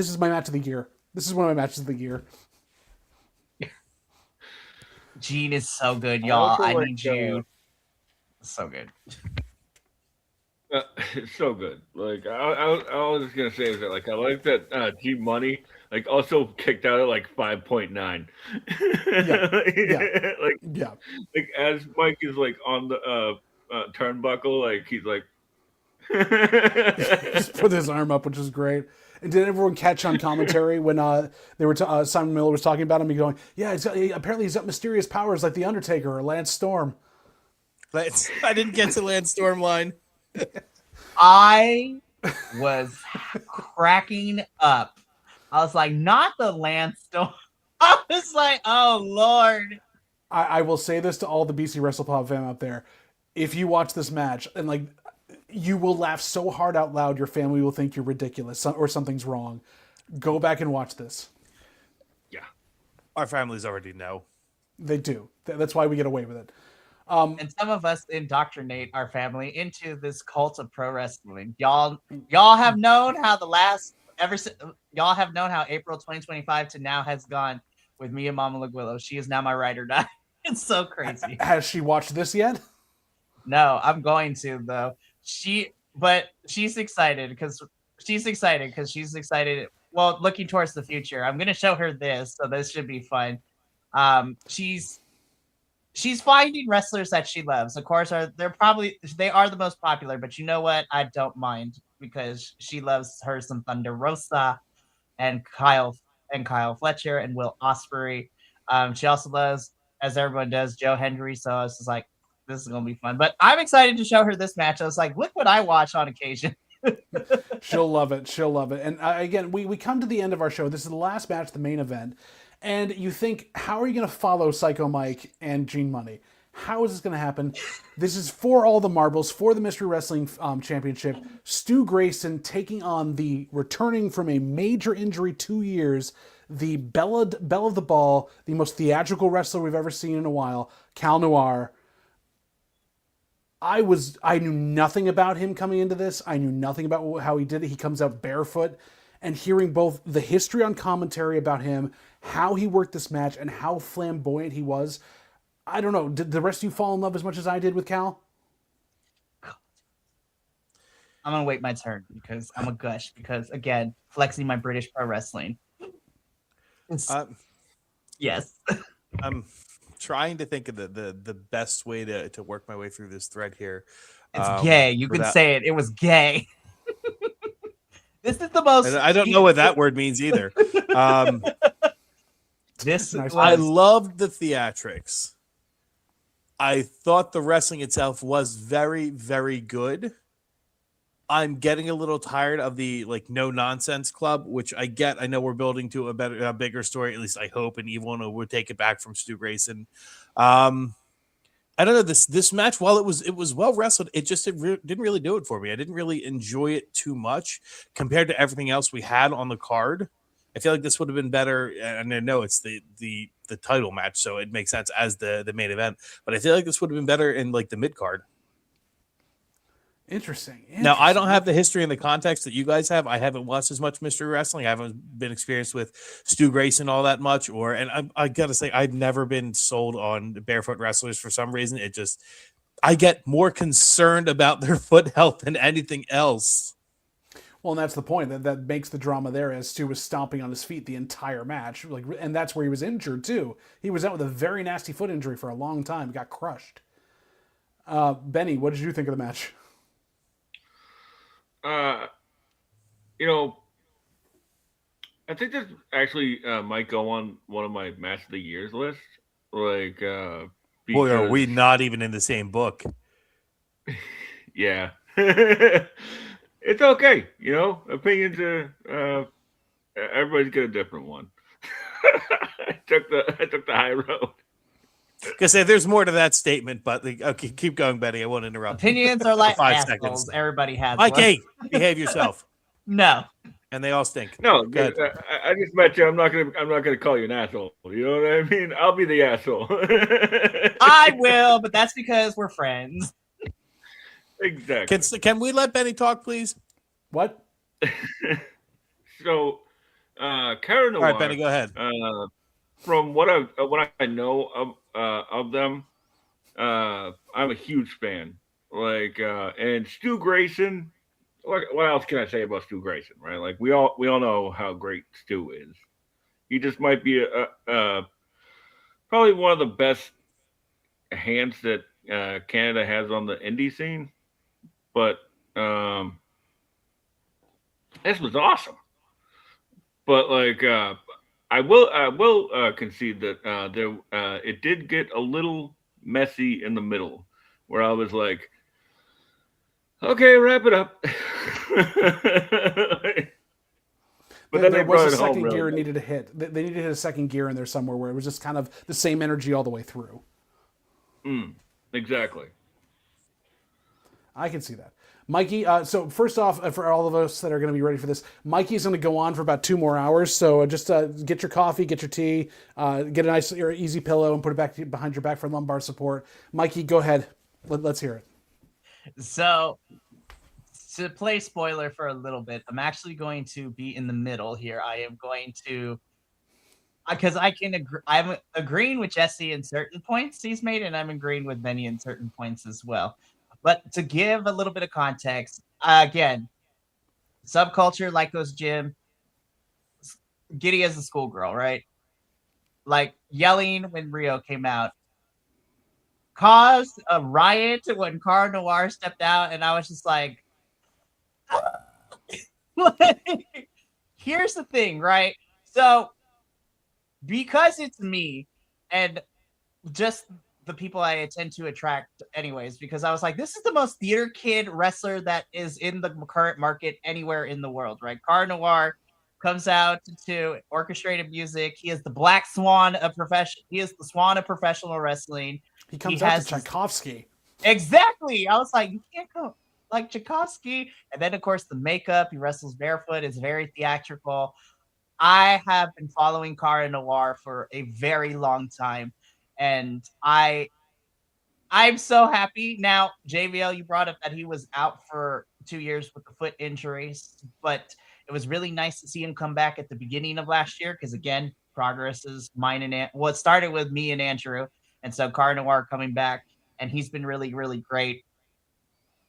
is my match of the year. This is one of my matches of the year. Gene is so good, y'all. I need you. So good. It's so good. Like I was just gonna say is that like I like that G Money like also kicked out at like 5.9. Like as Mike is like on the turnbuckle, like he's like just put his arm up, which is great. And did everyone catch on commentary when they were Simon Miller was talking about him? He going, yeah, apparently he's got mysterious powers like the Undertaker or Lance Storm. I didn't get to Lance Storm line. I was cracking up. I was like, not the Lance Storm. I was like, oh Lord. I will say this to all the BC WrestlePod fan out there: if you watch this match and like, you will laugh so hard out loud, your family will think you're ridiculous or something's wrong. Go back and watch this. Yeah, our families already know. They do. That's why we get away with it. And some of us indoctrinate our family into this cult of pro wrestling. Y'all have known how y'all have known how April 2025 to now has gone with me and Mama LaGuillo. She is now my ride or die. It's so crazy. Has she watched this yet? No, I'm going to though. She's excited because she's excited. Well, looking towards the future, I'm going to show her this, so this should be fun. She's finding wrestlers that she loves. Of course, they are the most popular, but you know what? I don't mind because she loves her some Thunder Rosa and Kyle Fletcher and Will Ospreay. She also loves, as everyone does, Joe Hendry. So I was just like, this is gonna be fun. But I'm excited to show her this match. I was like, look what I watch on occasion. She'll love it. She'll love it. And again, we come to the end of our show. This is the last match, the main event. And you think, how are you going to follow Psycho Mike and Gene Money? How is this going to happen? This is for all the marbles, for the Mystery Wrestling Championship. Stu Grayson taking on the returning from a major injury 2 years, the belle of the ball, the most theatrical wrestler we've ever seen in a while, Cal Noir. I knew nothing about him coming into this. I knew nothing about how he did it. He comes out barefoot, and hearing both the history on commentary about him, how he worked this match, and how flamboyant he was. I don't know. Did the rest of you fall in love as much as I did with Cal? I'm gonna wait my turn because I'm a gush. Because again, flexing my British pro wrestling. Yes. I'm trying to think of the best way to work my way through this thread here. It's gay. You can say it. It was gay. This is the most. I don't know what that word means either. This Nice. I loved the theatrics. I thought the wrestling itself was very, very good. I'm getting a little tired of the no nonsense club, which I get. I know we're building to a bigger story. At least I hope, and Evil would take it back from Stu Grayson. I don't know this match. While it was well wrestled, it just didn't really do it for me. I didn't really enjoy it too much compared to everything else we had on the card. I feel like this would have been better, and I know it's the title match, so it makes sense as the main event. But I feel like this would have been better in the mid card. Interesting. Now, I don't have the history and the context that you guys have. I haven't watched as much mystery wrestling. I haven't been experienced with Stu Grayson all that much. And I got to say, I've never been sold on barefoot wrestlers for some reason. I get more concerned about their foot health than anything else. Well, and that's the point. That makes the drama there, as Stu was stomping on his feet the entire match. And that's where he was injured, too. He was out with a very nasty foot injury for a long time. Got crushed. Benny, what did you think of the match? I think this actually might go on one of my match of the years lists. Boy, are we not even in the same book? Yeah, it's okay. Opinions are. Everybody's got a different one. I took the high road. Because there's more to that statement, but okay, keep going, Betty. I won't interrupt. Opinions are like 5 assholes. seconds. Everybody has Mike, one. hey, behave yourself. No. And they all stink. No, Good. I just met you. I'm not gonna call you an asshole. You know what I mean? I'll be the asshole. I will, but that's because we're friends. Exactly. Can we let Benny talk, please? What? So, Karen Noir, All right, Benny, go ahead. From what I know of them, I'm a huge fan. And Stu Grayson. What else can I say about Stu Grayson? Right? We all know how great Stu is. He just might be probably one of the best hands that Canada has on the indie scene. But this was awesome. But I will concede that it did get a little messy in the middle, where I was like, okay, wrap it up. But then there they was brought a it home. second gear Really. needed to hit. They needed to hit a second gear in there somewhere where it was just kind of the same energy all the way through. Exactly. I can see that. Mikey, so first off, for all of us that are going to be ready for this, Mikey's going to go on for about 2 more hours. So just get your coffee, get your tea, get a nice or easy pillow and put it back behind your back for lumbar support. Mikey, go ahead. Let's hear it. So, to play spoiler for a little bit, I'm actually going to be in the middle here. I am going to, because I'm agreeing with Jesse in certain points he's made, and I'm agreeing with Benny in certain points as well. But to give a little bit of context, again, subculture, like goes Jim, giddy as a schoolgirl, right? Yelling when Rio came out caused a riot when Car Noir stepped out, and I was just like, here's the thing, right? So, because it's me and just the people I tend to attract anyways, because I was like, this is the most theater kid wrestler that is in the current market anywhere in the world, right? Car Noir comes out to orchestrated music. He is the black swan of He is the swan of professional wrestling. He comes out to Tchaikovsky. Exactly. I was like, you can't go like Tchaikovsky. And then, of course, the makeup. He wrestles barefoot. Is very theatrical. I have been following Cara Noir for a very long time, and I'm so happy. Now, JVL, you brought up that he was out for 2 years with the foot injuries, but it was really nice to see him come back at the beginning of last year because, again, progress is mine and it started with me and Andrew, and so Cara Noir coming back, and he's been really, really great.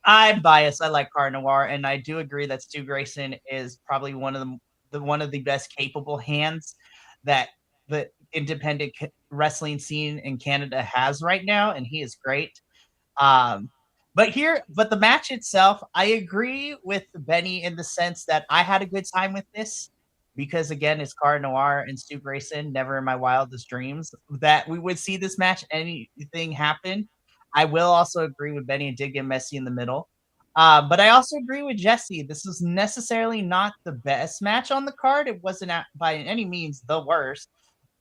I'm biased. I like Cara Noir, and I do agree that Stu Grayson is probably one of the best capable hands that the independent wrestling scene in Canada has right now, and he is great. Um, but the match itself, I agree with Benny in the sense that I had a good time with this because again, it's Cara Noir and Stu Grayson. Never in my wildest dreams that we would see this match anything happen. I will also agree with Benny. It did get messy in the middle. But I also agree with Jesse. This is necessarily not the best match on the card. It wasn't by any means the worst.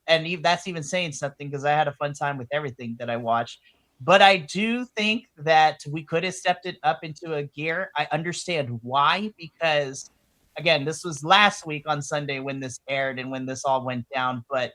And that's even saying something because I had a fun time with everything that I watched. But I do think that we could have stepped it up into a gear. I understand why, because again, this was last week on Sunday when this aired and when this all went down. But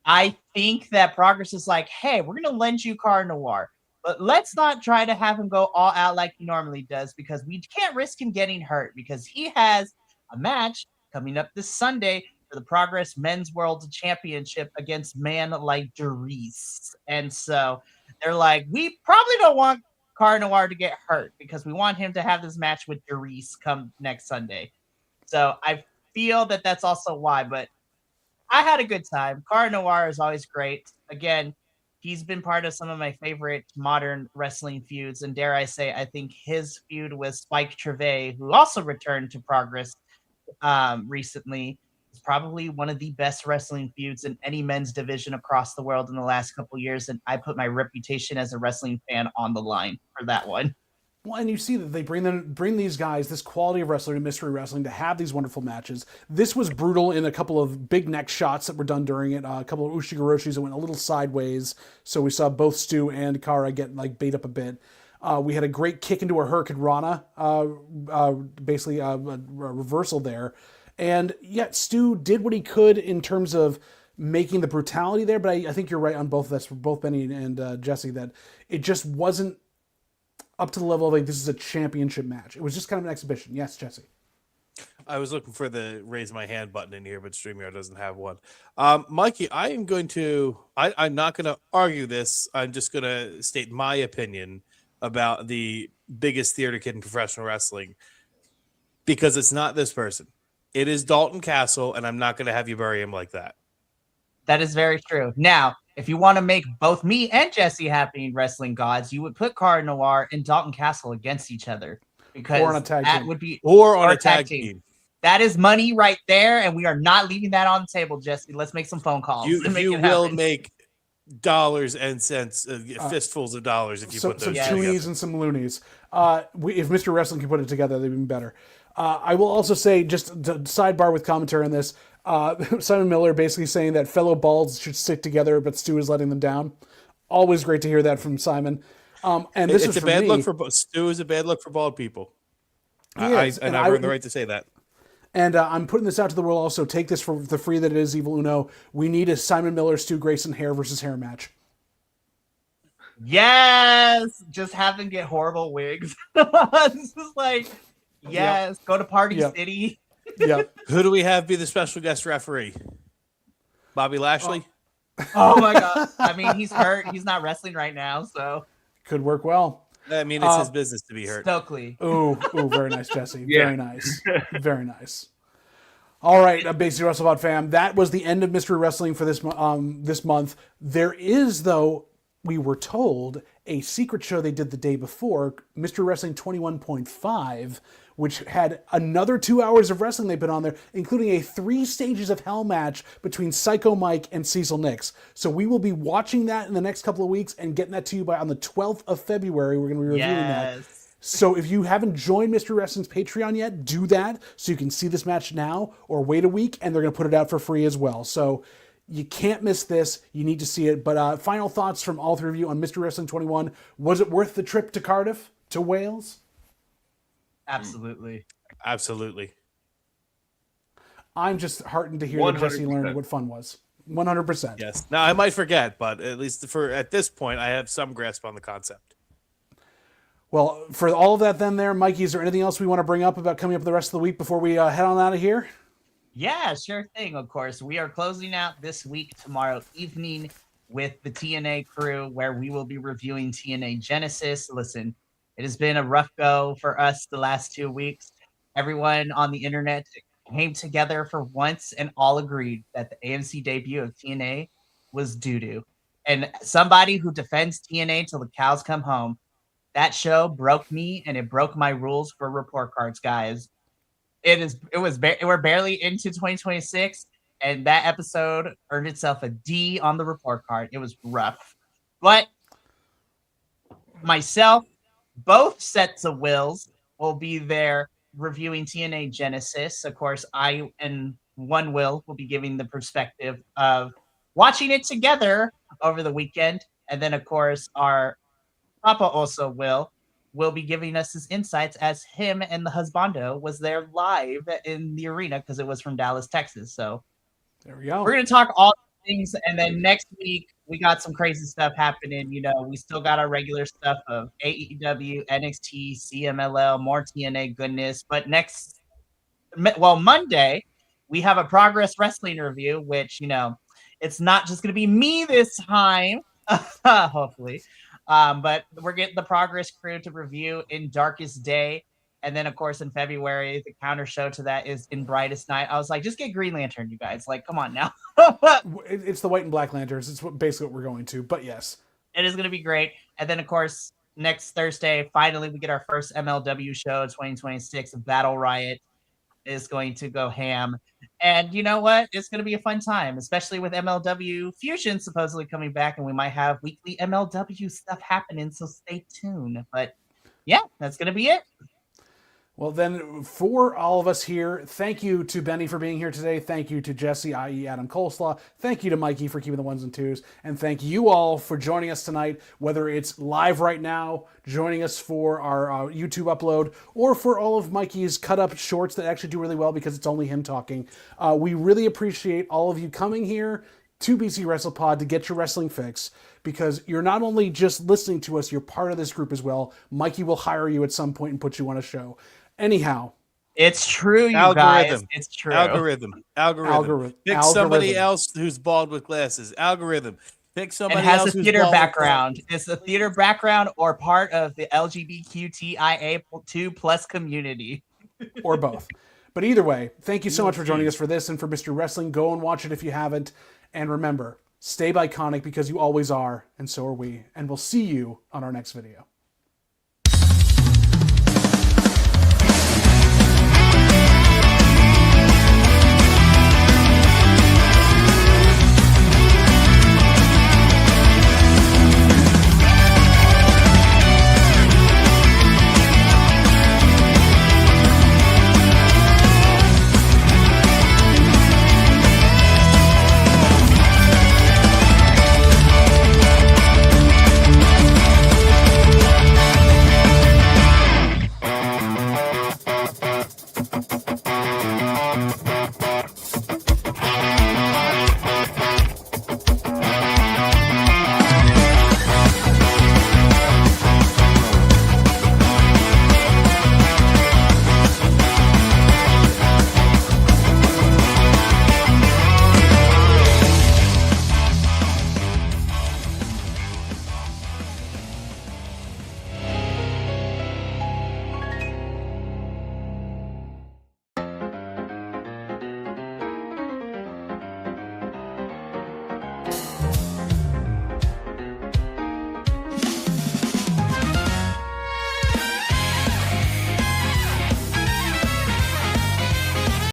I think that Progress is like, hey, we're going to lend you Cara Noir, but let's not try to have him go all out like he normally does because we can't risk him getting hurt because he has a match coming up this Sunday for the Progress Men's World Championship against man like Darius. And so they're like, we probably don't want Cara Noir to get hurt because we want him to have this match with Darius come next Sunday. So I feel that that's also why, but I had a good time. Cara Noir is always great. Again, he's been part of some of my favorite modern wrestling feuds. And dare I say, I think his feud with Spike Trevay, who also returned to Progress recently, is probably one of the best wrestling feuds in any men's division across the world in the last couple of years. And I put my reputation as a wrestling fan on the line for that one. Well, and you see that they bring these guys, this quality of wrestling and mystery wrestling, to have these wonderful matches. This was brutal in a couple of big neck shots that were done during it. A couple of Ushigoroshis that went a little sideways, so we saw both Stu and Cara get like bait up a bit. We had a great kick into a Hurricane Rana, basically a reversal there. And yet Stu did what he could in terms of making the brutality there, but I think you're right on both of this, for both Benny and Jesse, that it just wasn't up to the level of like, this is a championship match. It was just kind of an exhibition. Yes, Jesse. I was looking for the raise my hand button in here, but StreamYard doesn't have one. Mikey, I'm not going to argue this. I'm just going to state my opinion about the biggest theater kid in professional wrestling, because it's not this person. It is Dalton Castle, and I'm not going to have you bury him like that. That is very true. Now, if you want to make both me and Jesse happy in wrestling gods, you would put Cara Noir and Dalton Castle against each other, because Or on a tag that team. would be Or on a tag team. That is money right there, and we are not leaving that on the table, Jesse. Let's make some phone calls. You it will happen. make dollars and cents, fistfuls of dollars if you put those some together. toonies and some loonies. If Mr. Wrestling can put it together, they'd be better. I will also say, just to sidebar with commentary on this, Simon Miller basically saying that fellow balds should stick together, but Stu is letting them down. Always great to hear that from Simon. And this It's is a bad me. look for Stu. Is a bad look for bald people. Yes, and I earned the right to say that. And I'm putting this out to the world also. Take this for the free that it is, Evil Uno. We need a Simon Miller, Stu Grayson hair versus hair match. Yes, just have them get horrible wigs. This is like, yes, go to Party City. Yeah. Who do we have be the special guest referee? Bobby Lashley? Oh my god. I mean, he's hurt. He's not wrestling right now, so Could work well. I mean, it's his business to be hurt. Stokely. Ooh, very nice, Jesse. Yeah. Very nice. Very nice. All right, Basic WrestlePod fam. That was the end of Mystery Wrestling for this month. There is, though, we were told, a secret show they did the day before, Mystery Wrestling 21.5, which had another 2 hours of wrestling they put on there, including a 3 Stages of Hell match between Psycho Mike and Cecil Nix. So we will be watching that in the next couple of weeks and getting that to you on the 12th of February. We're going to be reviewing that. So if you haven't joined Mystery Wrestling's Patreon yet, do that so you can see this match now, or wait a week and they're going to put it out for free as well. So you can't miss this. You need to see it. But final thoughts from all three of you on Mystery Wrestling 21. Was it worth the trip to Cardiff, to Wales? Absolutely. Absolutely. I'm just heartened to hear that Jesse learned 100%. what fun was. 100%. Yes. Now I might forget, but at least at this point, I have some grasp on the concept. Well, for all of that then there, Mikey, is there anything else we want to bring up about coming up the rest of the week before we head on out of here? Yeah, sure thing. Of course, we are closing out this week tomorrow evening with the TNA crew, where we will be reviewing TNA Genesis. Listen, it has been a rough go for us the last 2 weeks. Everyone on the internet came together for once and all agreed that the AMC debut of TNA was doo-doo. And somebody who defends TNA till the cows come home, that show broke me, and it broke my rules for report cards, guys. We're barely into 2026, and that episode earned itself a D on the report card. It was rough. But myself, both sets of wills will be there reviewing TNA Genesis. Of course, I and one will be giving the perspective of watching it together over the weekend. And then, of course, our Papa also will be giving us his insights, as him and the husbando was there live in the arena because it was from Dallas, Texas. So there we go. We're going to talk all things. And then next week, we got some crazy stuff happening. You know, we still got our regular stuff of AEW, NXT, CMLL, more TNA goodness. But Monday, we have a Progress Wrestling review, which, you know, it's not just going to be me this time, hopefully. But we're getting the Progress crew to review In Darkest Day. And then, of course, in February, the counter show to that is In Brightest Night. I was like, just get Green Lantern, you guys. Like, come on now. It's the White and Black Lanterns. It's basically what we're going to. But yes. It is going to be great. And then, of course, next Thursday, finally, we get our first MLW show 2026. Battle Riot is going to go ham. And you know what? It's going to be a fun time, especially with MLW Fusion supposedly coming back. And we might have weekly MLW stuff happening. So stay tuned. But yeah, that's going to be it. Well, then, for all of us here, thank you to Benny for being here today. Thank you to Jesse, i.e. Adam Coleslaw. Thank you to Mikey for keeping the ones and twos. And thank you all for joining us tonight, whether it's live right now, joining us for our YouTube upload, or for all of Mikey's cut-up shorts that actually do really well because it's only him talking. We really appreciate all of you coming here to BC WrestlePod to get your wrestling fix, because you're not only just listening to us, you're part of this group as well. Mikey will hire you at some point and put you on a show. Anyhow, it's true, you guys. It's true. Algorithm. Pick somebody else who's bald with glasses. Algorithm. Pick somebody else who's has a theater bald background. It's a theater background or part of the LGBTQIA2+ community. Or both. But either way, thank you so much for joining us for this and for Mr. Wrestling. Go and watch it if you haven't. And remember, stay iconic because you always are, and so are we. And we'll see you on our next video.